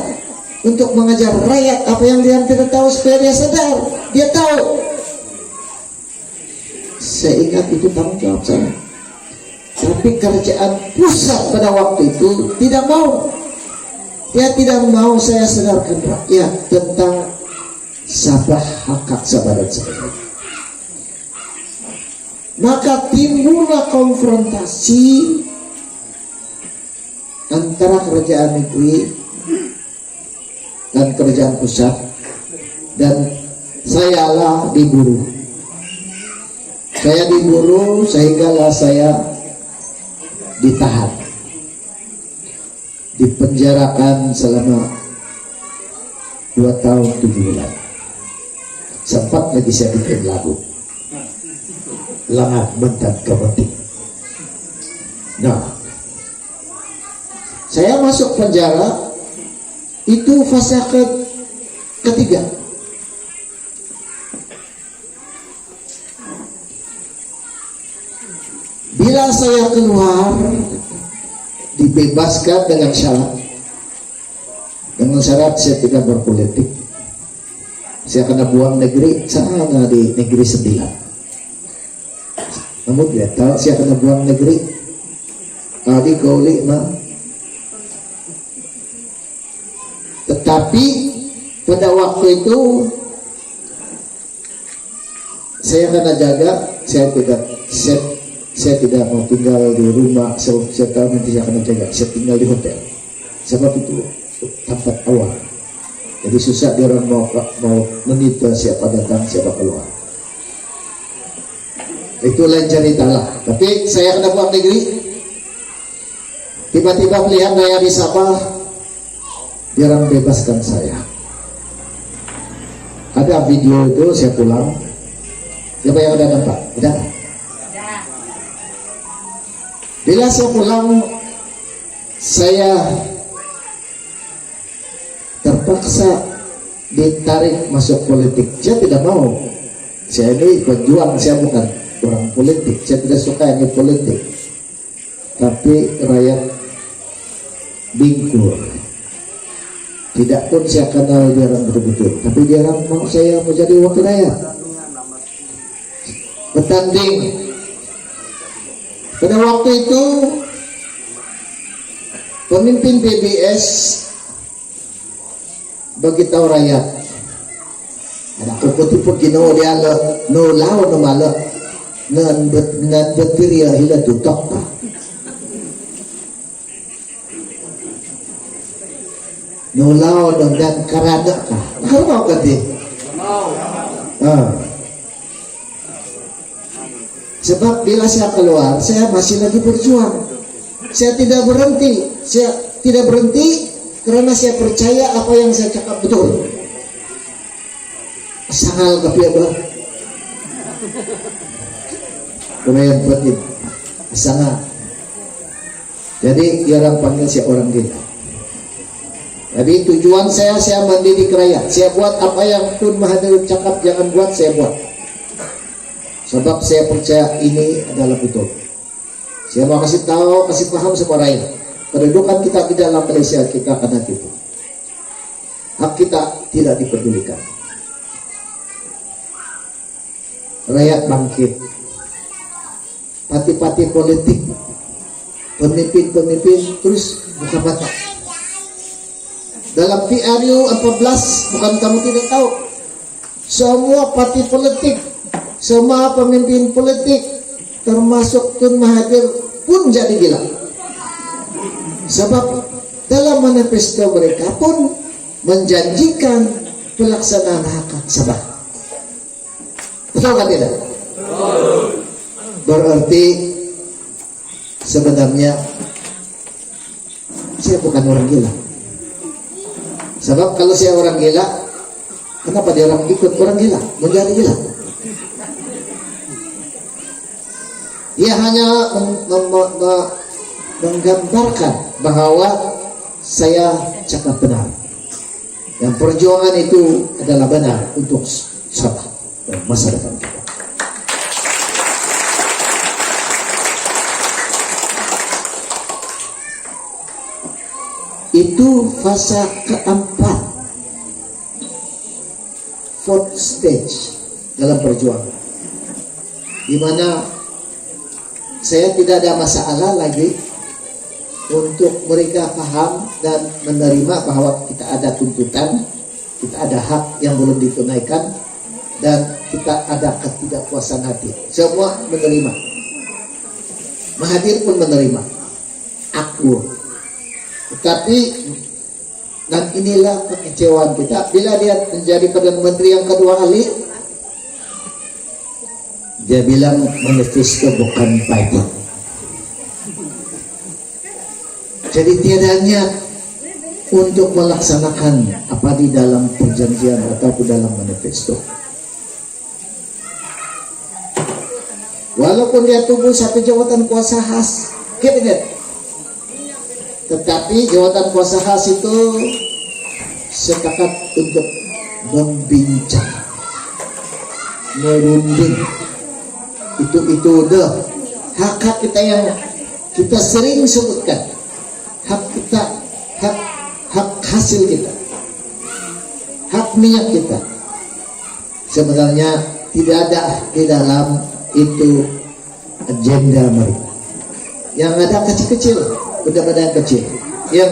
untuk mengajar rakyat apa yang dia tidak tahu supaya dia sadar, dia tahu. Saya ingat itu tanggung jawab saya. Tapi kerajaan pusat pada waktu itu tidak mau. Dia tidak mau saya sadarkan rakyat tentang sabah hak sabaran saya. Maka timbullah konfrontasi antara kerajaan negeri dan kerajaan pusat, dan sayalah diburu. Saya diburu sehinggalah saya ditahan, dipenjarakan selama 2 tahun 7 bulan. Sempat lagi saya bikin lagu Langat Mentan Kemetik. Nah, saya masuk penjara itu fase ketiga. Bila saya keluar, dibebaskan dengan syarat saya tidak berpolitik. Saya kena buang negeri sana di negeri 9. Namun dia tahu saya kena buang negeri. Tadi kau lihat. Tetapi pada waktu itu saya kena jaga, saya tidak mau tinggal di rumah. Saya tahu nanti saya akan jaga. Saya tinggal di hotel. Sebab itu tempat awal. Jadi susah dia orang mau menipu siapa datang, siapa keluar. Itu lain cerita lah. Tapi saya kena buang negeri. Tiba-tiba melihat saya di Sabah, Jangan bebaskan saya. Ada video itu saya pulang. Siapa yang ada nampak? Ada. Bila saya pulang, saya terpaksa ditarik masuk politik. Saya tidak mau. Saya ini pejuang, saya bukan orang politik. Saya tidak suka yang politik. Tapi rakyat Bingkur, tidak pun saya kenal dia orang betul-betul, tapi dia orang mau saya menjadi wakil rakyat. Bertanding. Pada waktu itu pemimpin PBS beritahu rakyat, ada putih gino dia no lao no malo nan betir ya hila tutok pa. No lao dan karada ka. Kalau mau ganti. Sebab bila saya keluar, saya masih lagi berjuang. Saya tidak berhenti. Saya tidak berhenti karena saya percaya apa yang saya cakap betul. Sangal kapiaba. Kemudian penting. Sangat. Jadi dia orang panggil saya orang gila. Jadi tujuan saya mendidik rakyat. Saya buat apa yang Tun Mahathir cakap jangan buat, saya buat. Sebab saya percaya ini adalah betul. Saya mau kasih tahu, kasih paham sama rakyat. Kedudukan kita di dalam Malaysia kita akan tipu. Hak kita tidak dipedulikan. Rakyat bangkit. Parti-parti politik, pemimpin-pemimpin terus buka mata. Dalam PRU 14, bukan kamu tidak tahu, semua parti politik, semua pemimpin politik, termasuk Tun Mahathir pun jadi gila. Sebab dalam manifesto mereka pun menjanjikan pelaksanaan hak sabah. Betul kan tidak? Berarti sebenarnya saya bukan orang gila. Sebab kalau saya orang gila, kenapa dia orang ikut orang gila, menjadi gila? Dia hanya menggambarkan bahwa saya cakap benar. Dan perjuangan itu adalah benar untuk Sabah dan masa depan kita. Itu fase keempat, fourth stage dalam perjuangan, di mana saya tidak ada masalah lagi untuk mereka paham dan menerima bahwa kita ada tuntutan, kita ada hak yang belum ditunaikan, dan kita ada ketidakpuasan hati. Semua menerima. Mahathir pun menerima. Aku. Tetapi dan inilah kekecewaan kita bila dia menjadi Perdana Menteri yang kedua kali, dia bilang manifesto bukan Bible. Jadi tiada niat untuk melaksanakan apa di dalam perjanjian atau dalam manifesto. Walaupun dia tunggu satu jabatan kuasa khas kabinet, tetapi jawatan kuasa khas itu sepakat untuk membincang, merunding. Itu udah hak kita yang kita sering sebutkan, hak kita, hak hasil kita, hak minyak kita. Sebenarnya tidak ada di dalam itu agenda mereka. Yang ada kecil-kecil, benda-benda yang kecil yang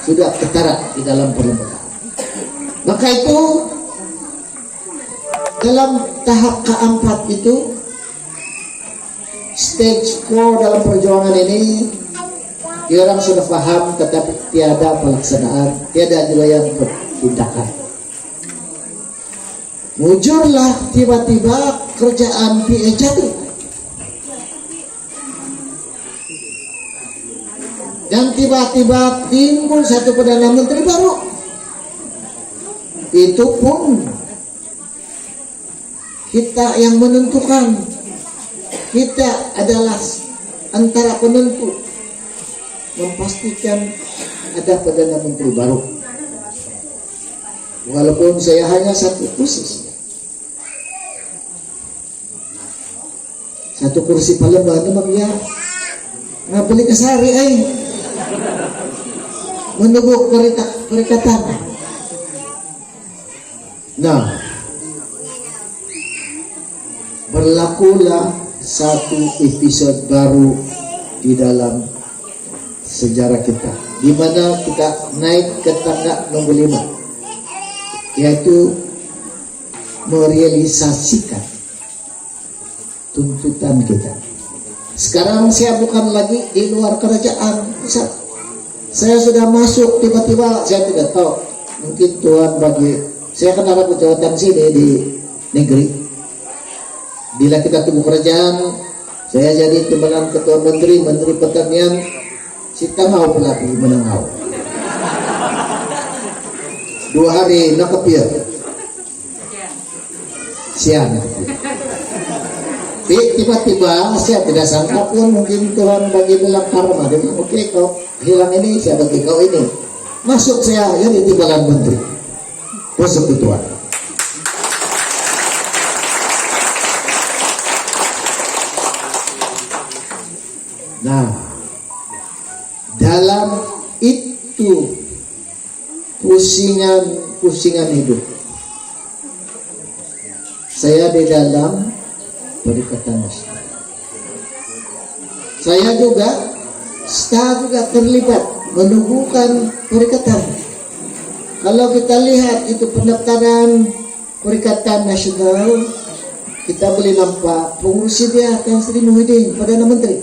sudah ketara di dalam perlembagaan. Maka itu dalam tahap keempat itu, stage 4 dalam perjuangan ini, orang sudah paham tetapi tiada pelaksanaan, tiada juga yang bertindakan. Mujurlah tiba-tiba kerjaan PA jatuh. Dan tiba-tiba timbul satu Perdana Menteri baru. itu pun kita yang menentukan. Kita adalah antara penentu memastikan ada Perdana Menteri baru. Walaupun saya hanya satu kursi, satu kursi Palembang memang ya ngabeli kesari menunggu perikatan. Nah, berlakulah satu episode baru di dalam sejarah kita, di mana kita naik ke tangga nomor 5, yaitu merealisasikan tuntutan kita. Sekarang saya bukan lagi di luar kerajaan pusat. Saya sudah masuk, tiba-tiba saya tidak tahu. Mungkin Tuhan bagi saya kan ada jabatan sini di negeri. Bila kita tunggu kerajaan, saya jadi timbalan ketua menteri, menteri pertanian, kita mau pelati menengau. 2 hari nakapir. Siang nakapir. Tiba-tiba saya tidak sangka pun mungkin Tuhan bagi bilang karma. Dia bilang, oke, kau hilang ini, saya bagi kau ini. Masuk saya jadi timbalan menteri. Masuk Tuhan. Nah, dalam itu pusingan hidup, saya di dalam Perikatan Nasional. Saya juga terlibat menumbuhkan perikatan. Kalau kita lihat itu pendaftaran Perikatan Nasional, kita boleh nampak pengurusi dia Tan Sri Muhyiddin, Perdana Menteri,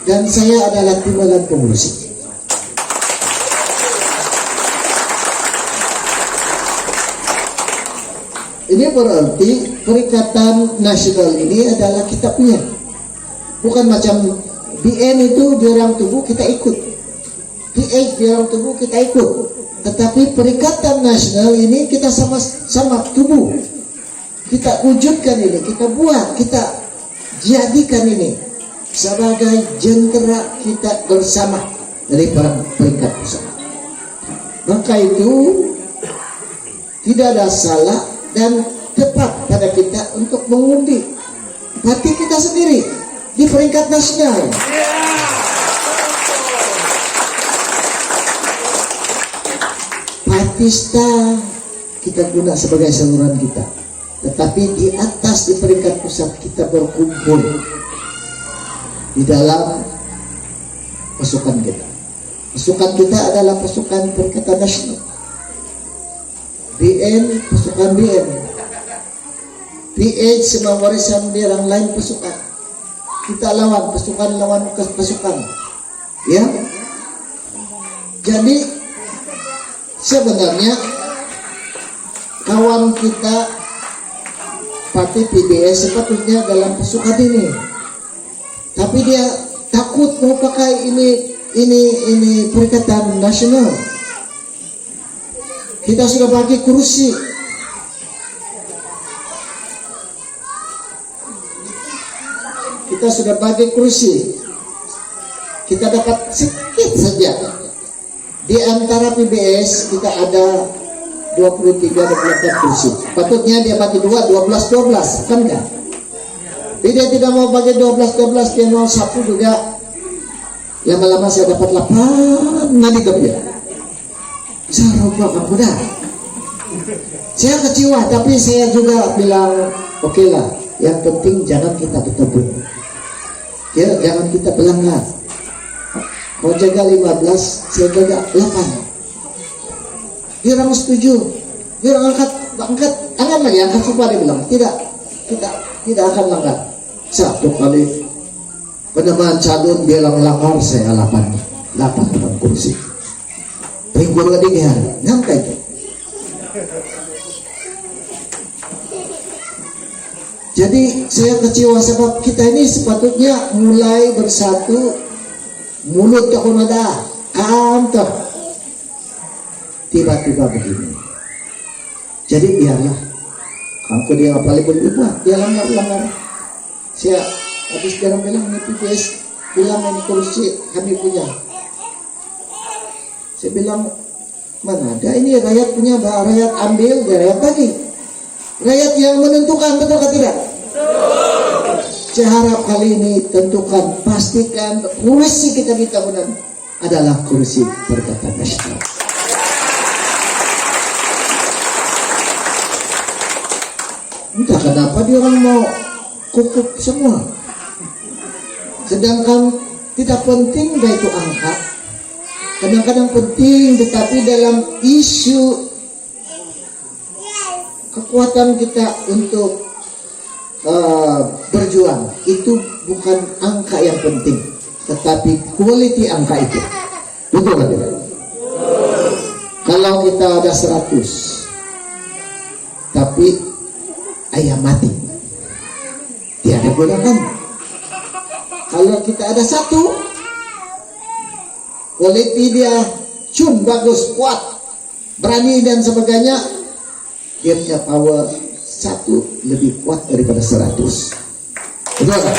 dan saya adalah timbalan pengurusi. Ini berarti Perikatan Nasional ini adalah kita punya. Bukan macam BN itu di orang tubuh kita ikut, PH di orang tubuh kita ikut. Tetapi Perikatan Nasional ini kita sama tubuh. Kita wujudkan ini, kita buat, kita jadikan ini sebagai jentera kita bersama dari peringkat pusat. Maka itu tidak ada salah dan tepat pada kita untuk mengundi parti kita sendiri di peringkat nasional. Partista kita guna sebagai saluran kita, tetapi di atas di peringkat pusat kita berkumpul di dalam pasukan kita. Pasukan kita adalah pasukan Perikatan Nasional. BN, pasukan BN. PH semua warisan di orang lain pasukan. Kita lawan pasukan pasukan. Ya. Jadi sebenarnya kawan kita partai PBS sepatutnya dalam pasukan ini. Tapi dia takut mau pakai ini Perikatan Nasional. Kita sudah bagi kursi. Kita sudah bagi kursi. Kita dapat sedikit saja. Di antara PBS kita ada 23-24 kursi. Patutnya dia bagi 12, kan enggak? Dia tidak mau bagi 12, dia mau sapu juga. Lama-lama saya dapat 8 nanti dia. Saya lupa kamu dah. Saya kecewa, tapi saya juga bilang, oke lah. Yang penting jangan kita bertemu. Ya, jangan kita pelanggar. Kau jaga 15, saya jaga 8. Dia orang setuju. Dia orang angkat lagi, angkat sumpah dia bilang, tidak akan langgar. 1 kali penambahan calon dia langgar, saya 8 orang kursi. Minggu lagi hari, nyampe itu. Jadi saya kecewa sebab kita ini sepatutnya mulai bersatu, mulut tak ada kantor. Tiba-tiba begini. Jadi biarlah. Kalau dia paling berbuat, dia langgar. Saya habis bilang ini PPS bilang ini kursi kami punya. Saya bilang mana ada ini rakyat punya, rakyat ambil dari rakyat bagi. Rakyat yang menentukan, betul atau tidak? Saya harap kali ini tentukan, pastikan kursi kita di tahunan adalah kursi Perikatan Nasional. Entah kenapa dia orang mau kukup semua. Sedangkan tidak penting baik itu angka. Kadang-kadang penting, tetapi dalam isu kekuatan kita untuk berjuang itu bukan angka yang penting, tetapi quality angka itu. Betul kan? Kalau kita ada 100 tapi ayam mati, tiada gunakan. Kalau kita ada 1, quality dia cun bagus, kuat, berani dan sebagainya, dia punya power 1 lebih kuat daripada 100. Betul kan?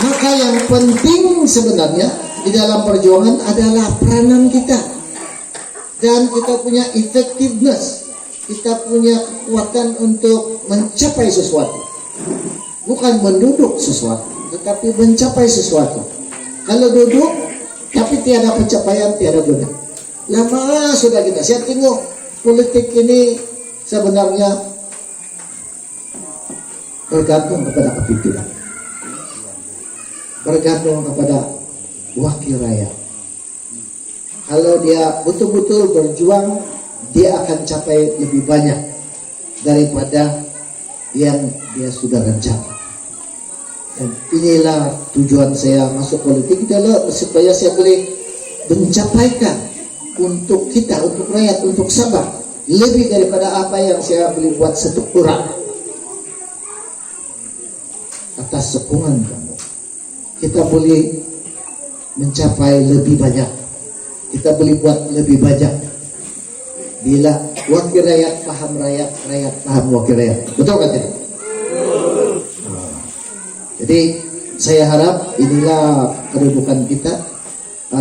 Maka yang penting sebenarnya di dalam perjuangan adalah peranan kita, dan kita punya effectiveness, kita punya kekuatan untuk mencapai sesuatu, bukan menduduk sesuatu, tetapi mencapai sesuatu. Kalau duduk tapi tiada pencapaian, tiada guna. Lama sudah kita, saya tengok politik ini sebenarnya bergantung kepada kepimpinan, bergantung kepada wakil rakyat. Kalau dia betul-betul berjuang, dia akan capai lebih banyak daripada yang dia sudah rencana. Dan inilah tujuan saya masuk politik adalah supaya saya boleh mencapaikan untuk kita, untuk rakyat, untuk Sabah lebih daripada apa yang saya boleh buat satu orang. Atas sokongan kamu, kita boleh mencapai lebih banyak, kita boleh buat lebih banyak bila wakil rakyat paham rakyat, rakyat paham wakil rakyat. Betul kan tidak? Jadi saya harap inilah kedudukan kita,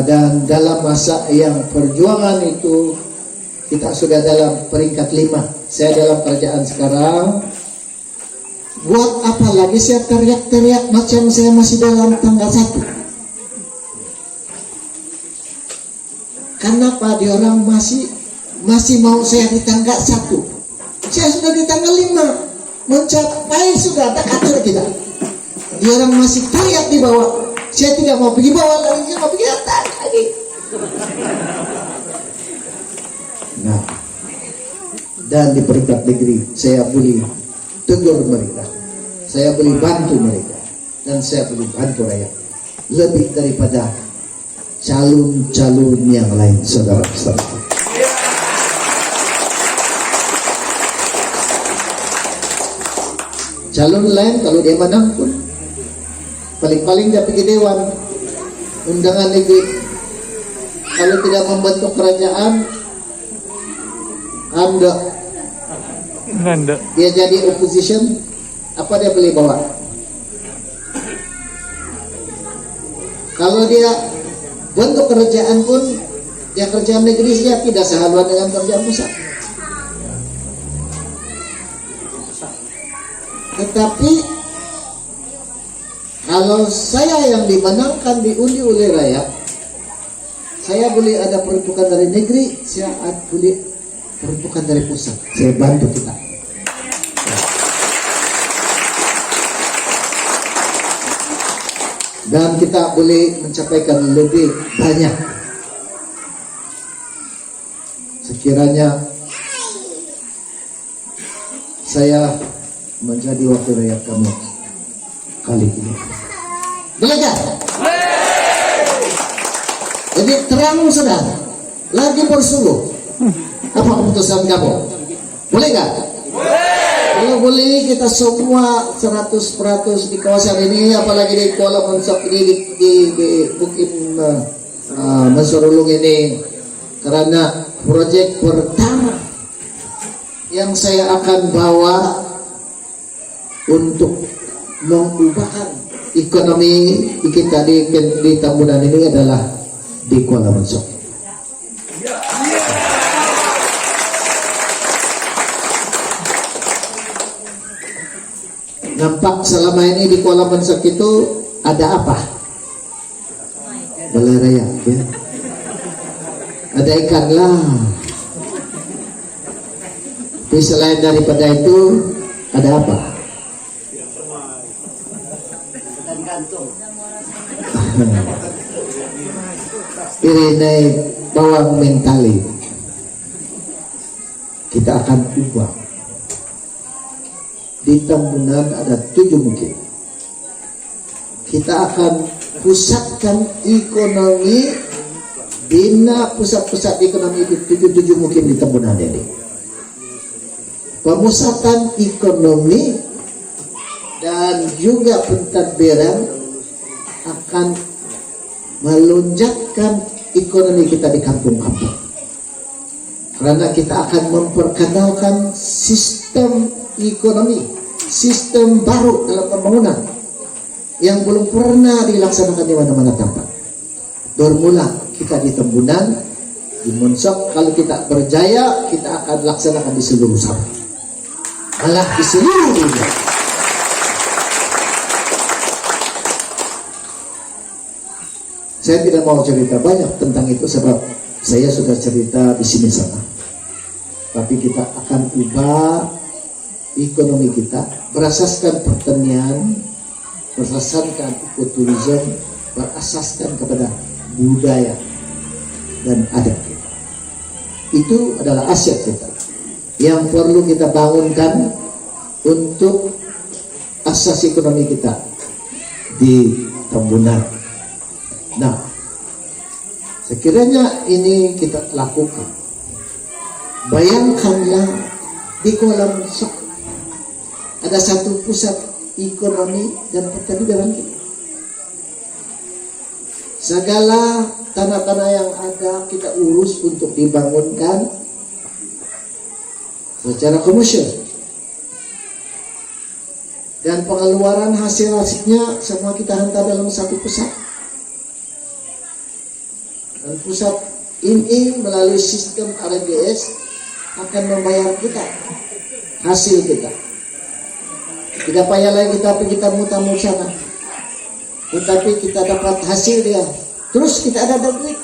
dan dalam masa yang perjuangan itu kita sudah dalam peringkat 5. Saya dalam kerajaan sekarang, buat apa lagi saya teriak-teriak macam saya masih dalam tanggal 1? Kenapa dia orang masih mau saya di tanggal 1? Saya sudah di tanggal 5, mencapai sudah, tak atur kita. Dia orang masih teriak di bawah. Saya tidak mau pergi bawah lagi, saya mau pergi atas lagi. Nah, dan di peringkat negeri saya boleh tegur mereka, saya boleh bantu mereka, dan saya boleh bantu rakyat lebih daripada calon-calon yang lain, saudara-saudara. Calon lain kalau dia menang pun paling-paling dia pergi dewan undangan negeri. Kalau tidak membentuk kerajaan, anda dia jadi opposition, apa dia boleh bawa? Kalau dia bentuk kerajaan pun, ya kerajaan negeri dia tidak sehaluan dengan kerajaan pusat. Tetapi kalau saya yang dimenangkan, diundi oleh rakyat, saya boleh ada peruntukan dari negeri, saya boleh peruntukan dari pusat. Saya bantu kita. Dan kita boleh mencapaikan lebih banyak. Sekiranya saya menjadi wakil rakyat kamu kali ini. Boleh tak? Jadi terang saudara, lagi bersungguh. Apa keputusan kamu? Boleh tak? Kalau boleh kita semua 100% di kawasan ini, apalagi di Kuala Monsok ini, di Bukit Mensurulung ini, karena proyek pertama yang saya akan bawa untuk mengubah ekonomi kita di Tambunan ini adalah di Kuala Mensok. Nampak selama ini di Kuala Mensok itu ada apa? Balai raya, ya. Ada ikan lah. Tapi selain daripada itu ada apa? Ini bawang mentali. Kita akan ubah. Di Tambunan ada 7 mungkin. Kita akan pusatkan ekonomi, bina pusat-pusat ekonomi di 7 mungkin di Tambunan ini. Pemusatan ekonomi dan juga pentadbiran akan melonjakkan ekonomi kita di kampung-kampung. Karena kita akan memperkenalkan sistem ekonomi, sistem baru dalam pembangunan yang belum pernah dilaksanakan di mana-mana tempat. Bermula kita di Tambunan, di Mensok. Kalau kita berjaya, kita akan laksanakan di seluruh Sabah, malah di seluruh dunia. Saya tidak mau cerita banyak tentang itu sebab saya sudah cerita di sini sana. Tapi kita akan ubah ekonomi kita berasaskan pertanian, berasaskan ekoturism, berasaskan kepada budaya dan adat kita. Itu adalah aset kita yang perlu kita bangunkan untuk asas ekonomi kita di Tambunan. Nah, sekiranya ini kita lakukan, bayangkanlah di Kuala Mensok ada satu pusat ekonomi dan pertanian kita. Segala tanah-tanah yang ada kita urus untuk dibangunkan secara komersial. Dan pengeluaran hasil-hasilnya semua kita hantar dalam satu pusat. Dan pusat ini melalui sistem RGS akan membayar kita hasil kita. Tidak payah lagi kita pergi tamu-tamu sana, tetapi kita dapat hasil dia. Terus kita ada duit.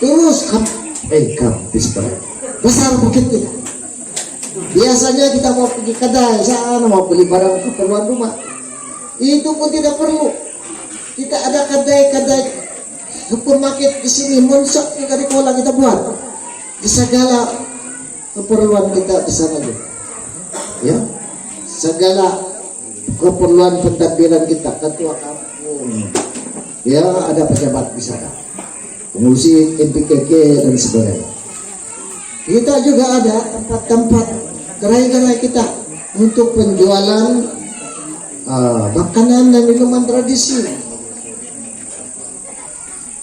Terus kampus besar bukit kita. Biasanya kita mau pergi kedai sana, mau beli barang keperluan rumah, itu pun tidak perlu. Kita ada kedai-kedai supermarket di sini, Mensok juga di Kuala kita buat. Di segala keperluan kita di sana juga. Ya, segala keperluan pentadbiran kita, ketua kampung, ya ada pejabat di sana, pengurusi NPKK dan sebagainya. Kita juga ada tempat-tempat gerai-gerai kita untuk penjualan makanan dan minuman tradisi.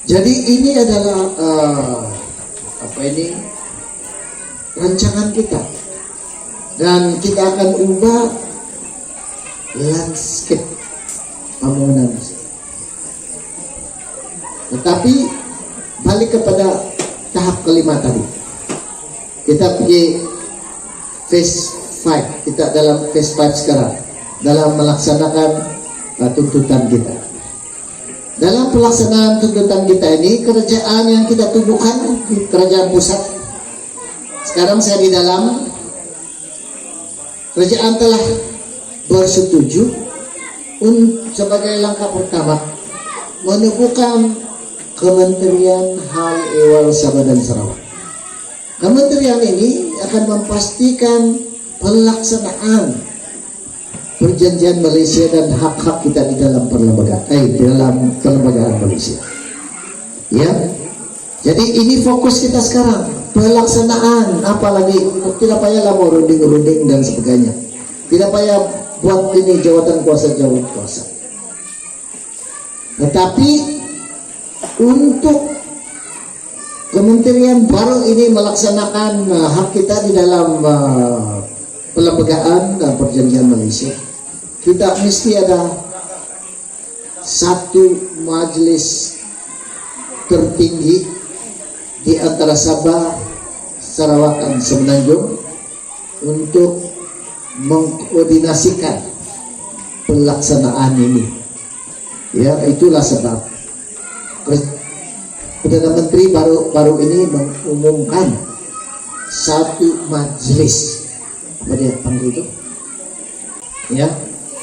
Jadi ini adalah rancangan kita, dan kita akan ubah landscape pembangunan. Tetapi balik kepada tahap kelima tadi, kita pergi phase 5. Kita dalam phase 5 sekarang dalam melaksanakan tuntutan kita. Dalam pelaksanaan tuntutan kita ini, kerajaan yang kita tubuhkan, kerajaan pusat. Sekarang saya di dalam, kerajaan telah bersetuju sebagai langkah pertama menubuhkan Kementerian Hal Ehwal Sabah dan Sarawak. Kementerian ini akan memastikan pelaksanaan perjanjian Malaysia dan hak-hak kita di dalam perlembagaan Malaysia. Ya, jadi ini fokus kita sekarang, pelaksanaan. Apalagi tidak payahlah mau runding dan sebagainya. Tidak payah buat ini jawatan kuasa. Tetapi untuk Kementerian kementerian baru ini melaksanakan hak kita di dalam pelembagaan dan perjanjian Malaysia. Kita mesti ada satu majelis tertinggi di antara Sabah, Sarawak, dan Semenanjung untuk mengkoordinasikan pelaksanaan ini. Ya, itulah sebab Perdana Menteri baru ini mengumumkan satu majelis, apa dia panggil itu? Ya,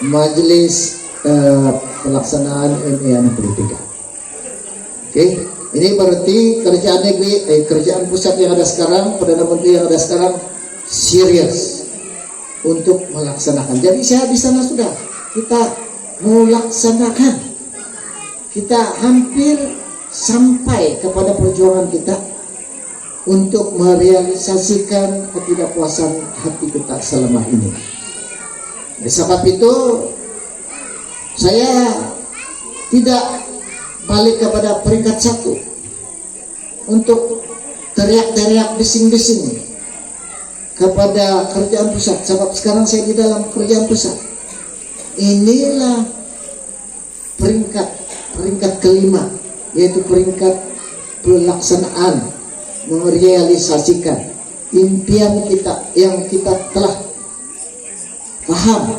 majelis pelaksanaan MA pendidikan. Oke, ini berarti kerjaan negeri, kerjaan pusat yang ada sekarang, Perdana Menteri yang ada sekarang serius untuk melaksanakan. Jadi saya di sana sudah kita melaksanakan, kita hampir sampai kepada perjuangan kita untuk merealisasikan ketidakpuasan hati kita selama ini. Oleh sebab itu saya tidak balik kepada peringkat 1 untuk teriak-teriak bising-bising kepada kerjaan pusat, sebab sekarang saya di dalam kerjaan pusat. Inilah peringkat kelima, yaitu peringkat pelaksanaan, merealisasikan impian kita yang kita telah paham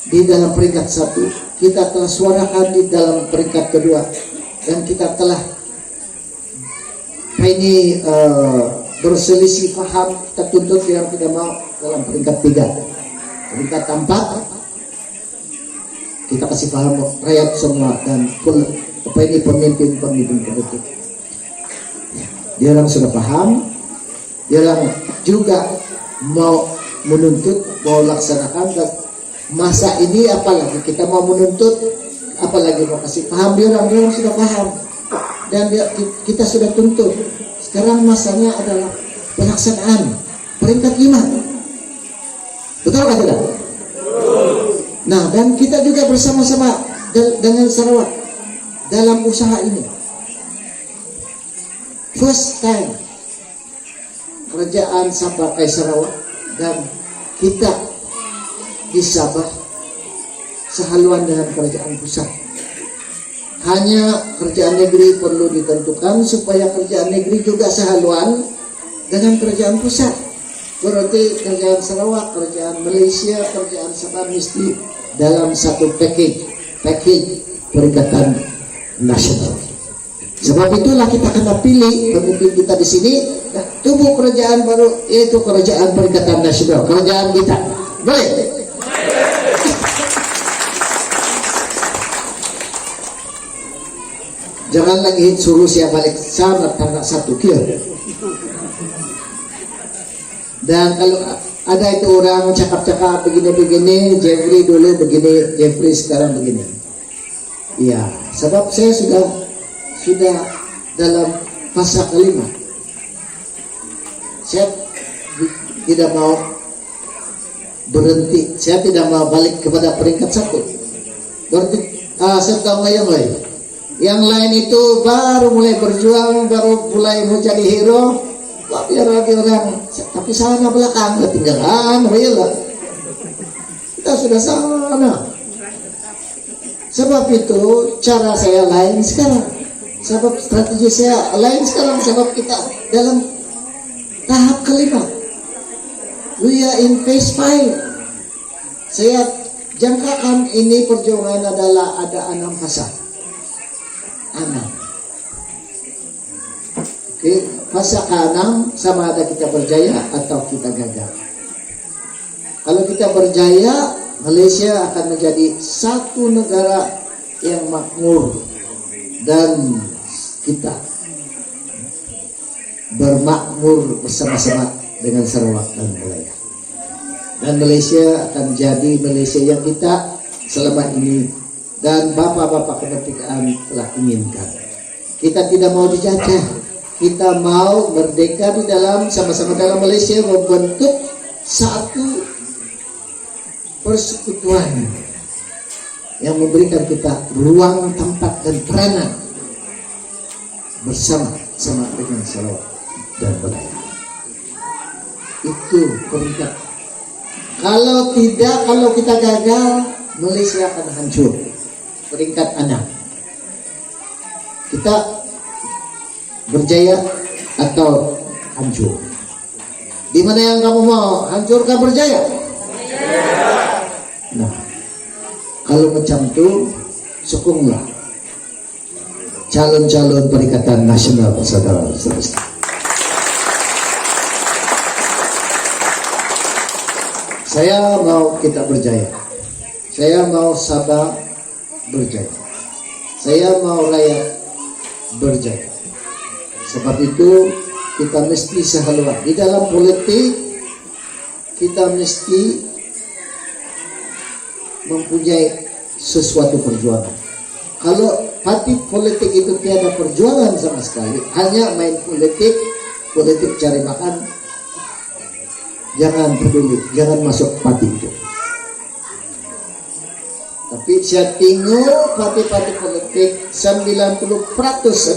di dalam peringkat 1, kita telah suarakan di dalam peringkat kedua, dan kita telah ini berselisih paham, kita tuntut yang tidak mau dalam peringkat 3. Peringkat 4 kita kasih paham rakyat semua, dan ini pemimpin politik. Dia orang sudah paham, dia orang juga mau menuntut, mau laksanakan. Dan masa ini apalagi kita mau menuntut, apalagi mau kasih paham, dia orang sudah paham, dan kita sudah tuntut. Sekarang masanya adalah pelaksanaan peringkat 5. Betul atau tidak? Nah, dan kita juga bersama-sama dengan Sarawak dalam usaha ini. First time kerajaan Sabah pakai Sarawak, dan kita di Sabah sehaluan dengan kerajaan pusat. Hanya kerajaan negeri perlu ditentukan supaya kerajaan negeri juga sehaluan dengan kerajaan pusat. Berarti kerajaan Sarawak, kerajaan Malaysia, kerajaan Sabah mesti dalam satu package perikatan nasional. Sebab itulah kita kena pilih pemimpin kita di sini, tubuh kerajaan baru, yaitu kerajaan perikatan nasional, kerajaan kita. Boleh? Jangan lagi suruh saya balik sana tanggal 1 kilo. Dan kalau ada itu orang cakap-cakap begini-begini, Jeffrey dulu begini, Jeffrey sekarang begini. Iya, sebab saya sudah dalam fase kelima. Saya tidak mau berhenti, saya tidak mau balik kepada peringkat 1. Berarti saya tahu yang lain itu baru mulai berjuang, baru mulai mau jadi hero. Wah, biar lagi orang, tapi sana belakang ketinggalan, real. Kita sudah sana. Sebab itu cara saya lain sekarang. Sebab strategi saya lain sekarang. Sebab kita dalam tahap kelima. We are in phase 5. Saya jangkakan ini perjuangan adalah ada 6 fasa. 6. Oke, fase ke-6 sama ada kita berjaya atau kita gagal. Kalau kita berjaya, Malaysia akan menjadi satu negara yang makmur, dan kita bermakmur bersama-sama dengan Sarawak dan Malaya. Dan Malaysia akan jadi Malaysia yang kita selama ini dan bapak-bapak kemerdekaan telah inginkan. Kita tidak mau dijajah. Kita mau merdeka di dalam, sama-sama dalam Malaysia membentuk satu persekutuan yang memberikan kita ruang, tempat, dan peranan bersama-sama dengan Sarawak. dan beraya. Itu peringkat. Kalau tidak, kalau kita gagal, Malaysia akan hancur. Peringkat 6. Kita berjaya atau hancur. Di mana yang kamu mau? Hancur kah berjaya? Nah, kalau macam itu, sokonglah calon-calon Perikatan Nasional, saudara-saudara. Saya mau kita berjaya. Saya mau Sabah berjaya. Saya mau rakyat berjaya. Sebab itu kita mesti sehaluan. Di dalam politik kita mesti mempunyai sesuatu perjuangan. Kalau parti politik itu tiada perjuangan sama sekali, hanya main politik, politik cari makan, jangan peduli, jangan masuk parti itu. Tapi saya tengok parti-parti politik 90%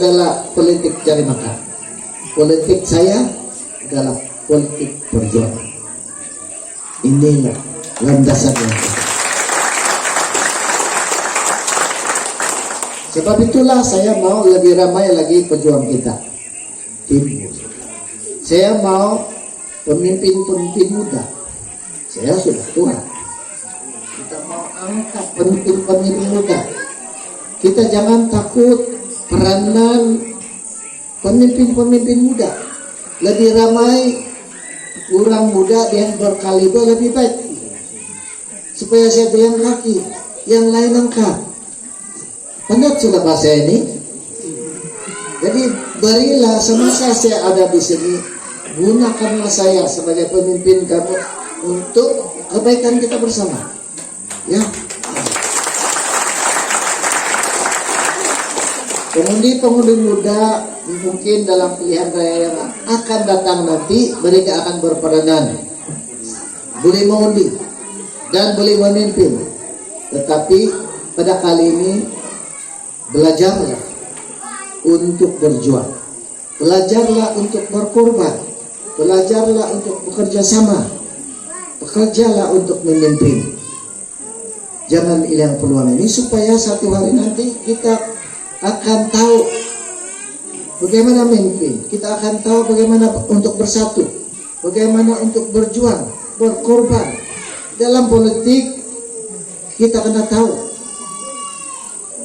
adalah politik cari makan. Politik saya adalah politik perjuangan. Inilah landasannya. Sebab itulah saya mau lebih ramai lagi pejuang kita. Tim. Saya mau pemimpin-pemimpin muda. Saya sudah tua. Kita mau angkat pemimpin-pemimpin muda. Kita jangan takut peranan pemimpin-pemimpin muda. Lebih ramai orang muda yang berkaliber lebih baik. Supaya saya bilang lagi, yang lain angkat. Penat sudah bahasa ini. Jadi berilah semasa saya ada di sini, gunakanlah saya sebagai pemimpin kamu untuk kebaikan kita bersama. Ya. Pengundi-pengundi muda mungkin dalam pilihan raya yang akan datang nanti mereka akan berperanan, boleh mengundi dan boleh memimpin. Tetapi pada kali ini belajarlah untuk berjuang, belajarlah untuk berkorban, belajarlah untuk bekerja sama, bekerjalah untuk memimpin. Jangan hilang peluang ini supaya satu hari nanti kita akan tahu bagaimana memimpin, kita akan tahu bagaimana untuk bersatu, bagaimana untuk berjuang, berkorban. Dalam politik kita kena tahu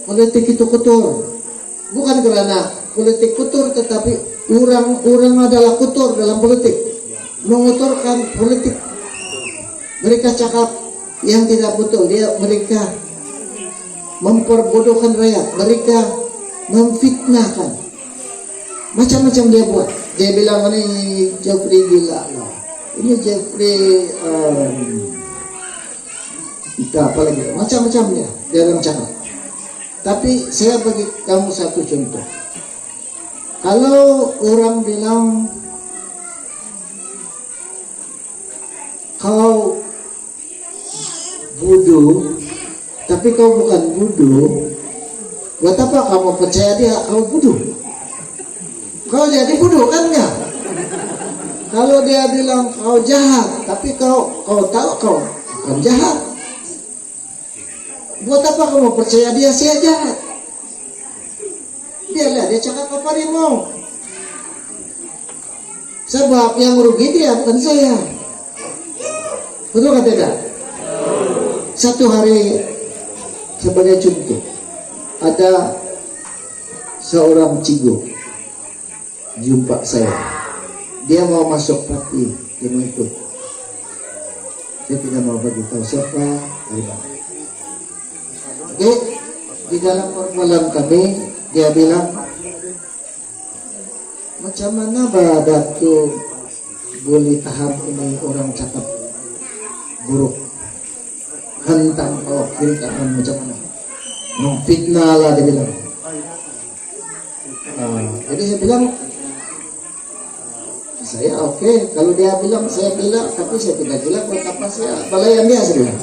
politik itu kotor. Bukan karena politik kotor, tetapi orang adalah kotor dalam politik. Mengotorkan politik. Mereka cakap yang tidak betul. Mereka memperbodohkan rakyat. Mereka memfitnahkan. Macam-macam dia buat. Dia bilang ini Jeffrey gila. Ini Jeffrey apa lagi. Macam-macam dia dalam cakap. Tapi saya bagi kamu satu contoh. Kalau orang bilang kau bodoh, tapi kau bukan bodoh, buat apa kamu percaya dia kau bodoh? Kau jadi bodoh kan enggak? Kalau dia bilang kau jahat, tapi kau tahu kau bukan jahat, buat apa kamu percaya dia saya jahat? Dia cakap apa dia mau. Sebab yang rugi dia bukan saya. Betul kan tidak? Satu hari sebagai contoh, ada seorang cigo jumpa saya. Dia mau masuk parti, dia mau ikut. Saya tidak mau beritahu siapa, dari mana. Oke, di dalam permulaan kami, dia bilang, macam mana Datuk boleh tahan ini orang cakap buruk, hentang hintangan macam mana, memfitnah lah dia bilang. Jadi saya bilang, saya oke, kalau dia bilang saya gila, tapi saya tidak gila, buat apa saya balayan dia, saya bilang.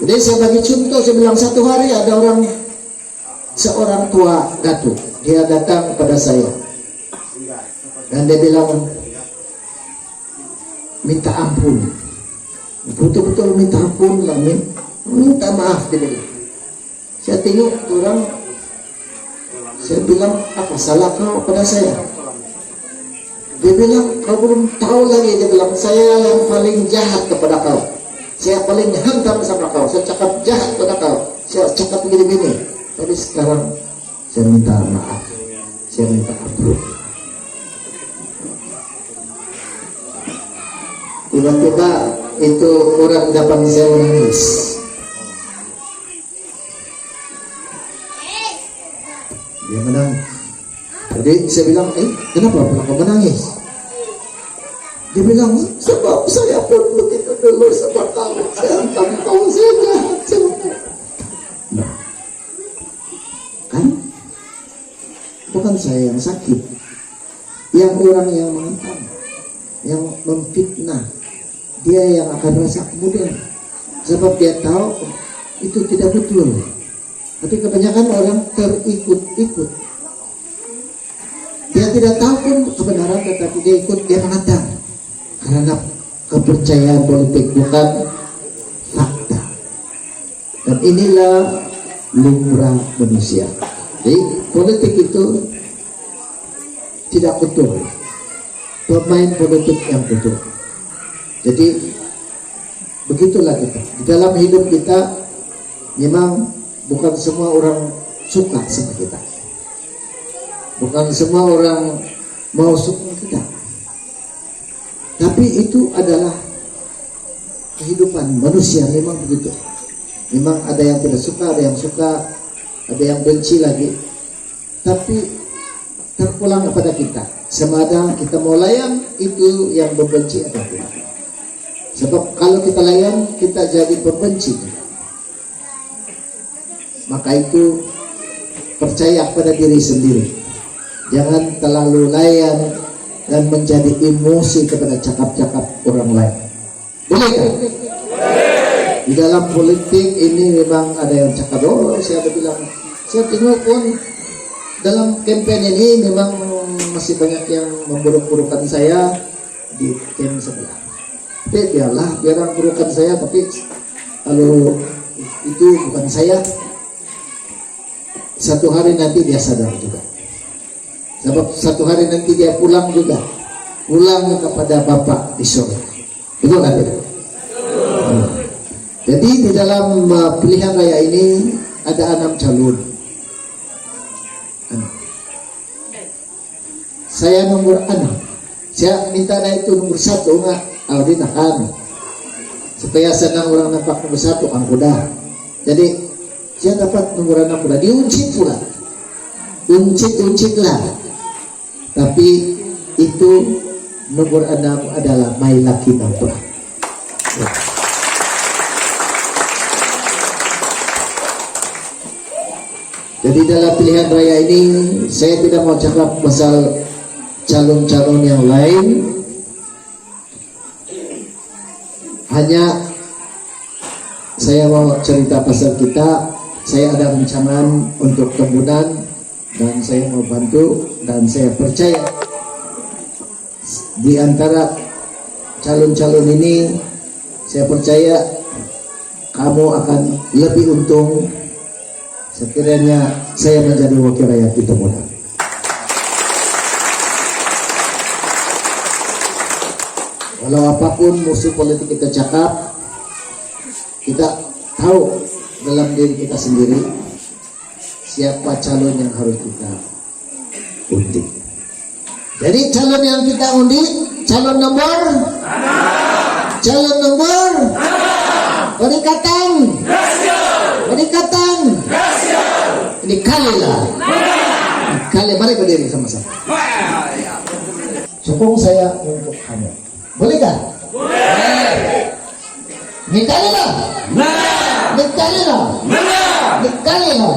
Jadi saya bagi contoh, saya bilang satu hari ada seorang tua Datuk, dia datang kepada saya. Dan dia bilang, minta ampun. Betul-betul minta ampun lah, minta maaf dia bilang. Saya tengok orang, saya bilang, apa salah kau pada saya? Dia bilang, kau belum tahu lagi. Dia bilang, saya yang paling jahat kepada kau. Saya paling hantam sama kau. Saya cakap jahat kepada kau. Saya cakap begini-begini. Tapi sekarang saya minta maaf. Saya minta ampun. Tiba-tiba itu orang depan saya menangis. Dia menangis. Jadi saya bilang, kenapa kau menangis? Dia bilang, sebab saya pun begitu dulu sama kau. Saya hantam kau, saya jahat sama kau. Nah, kan? Bukan saya yang sakit. Yang orang yang menghantam, yang memfitnah, dia yang akan rasa kemudian. Sebab dia tahu itu tidak betul. Tapi kebanyakan orang terikut-ikut. Dia tidak tahu pun kebenaran, tetapi dia ikut, dia menentang. Karena kepercayaan politik bukan fakta. Dan inilah lumrah manusia. Jadi politik itu tidak betul. Pemain politik yang betul. Jadi begitulah kita. Di dalam hidup kita memang bukan semua orang suka sama kita. Bukan semua orang mau suka kita. Tapi itu adalah kehidupan manusia, memang begitu. Memang ada yang tidak suka, ada yang suka, ada yang benci lagi. Tapi terpulang kepada kita. Semada kita mau layan, itu yang membenci atau tidak. Sebab kalau kita layan, kita jadi pembenci. Maka itu percaya pada diri sendiri. Jangan terlalu layan dan menjadi emosi kepada cakap-cakap orang lain. Bolehkah? Di dalam politik ini memang ada yang cakap, saya bilang, saya tengok pun dalam kampanye ini memang masih banyak yang memburuk-burukan saya di tim sebelah. Tapi biarlah, biar orang burukan saya, tapi kalau itu bukan saya, satu hari nanti dia sadar juga. Sebab satu hari nanti dia pulang juga, pulang kepada Bapak di surga. Betul kan tidak? Jadi di dalam pilihan raya ini ada 6 calon. Saya nomor 6. Saya minta itu nomor 1 nggak? Aldin akan. Supaya senang orang nampak nomor 1 ang kuda. Jadi saya dapat nomor 6 kuda. Diuncit pula. Uncit lah. Tapi itu nomor 6 adalah my lucky number. Ya. Jadi dalam pilihan raya ini saya tidak mau cakap pasal calon-calon yang lain. Hanya saya mau cerita pasal kita. Saya ada rencangan untuk kemudahan dan saya mau bantu, dan saya percaya di antara calon-calon ini saya percaya kamu akan lebih untung sekiranya saya menjadi wakil rakyat di Temudan. Walau apapun musuh politik kita cakap, kita tahu dalam diri kita sendiri siapa calon yang harus kita undi. Jadi calon yang kita undi, calon nomor 6. Calon nomor 6. Berdikatan. Ini kali lah. Kali, mari berdiri sama-sama. Sokong saya untuk kamu. Bolehkah? Boleh. Nikali lah. Nikali lah. Nikali lah.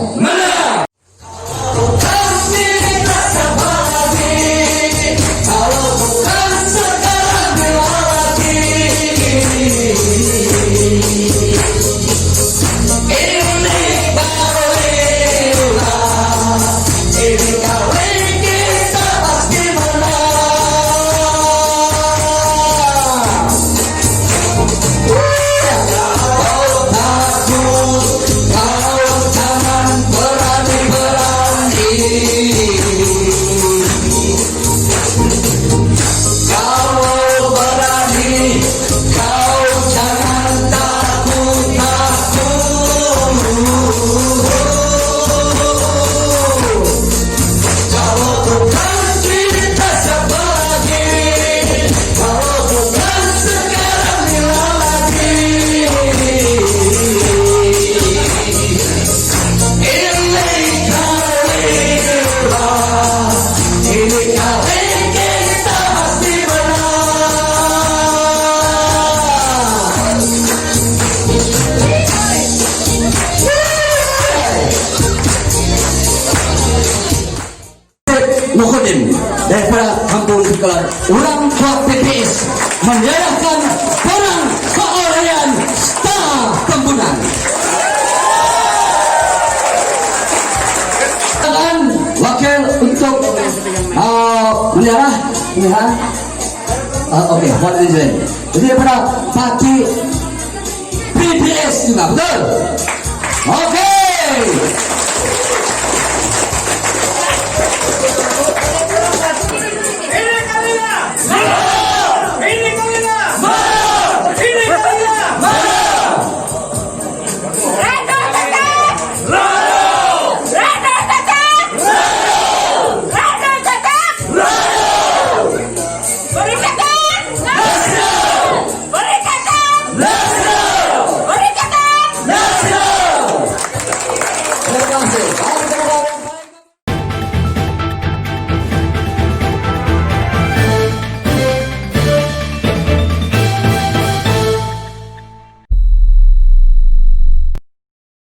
Mukhudin daripada kampung Sekolah orang tua PPS menyerahkan barang keoranian Star Tembunan. Dan wakil untuk menyerah. Okey, buat izin. Jadi daripada parti PPS juga, betul? Okey. Terima kasih.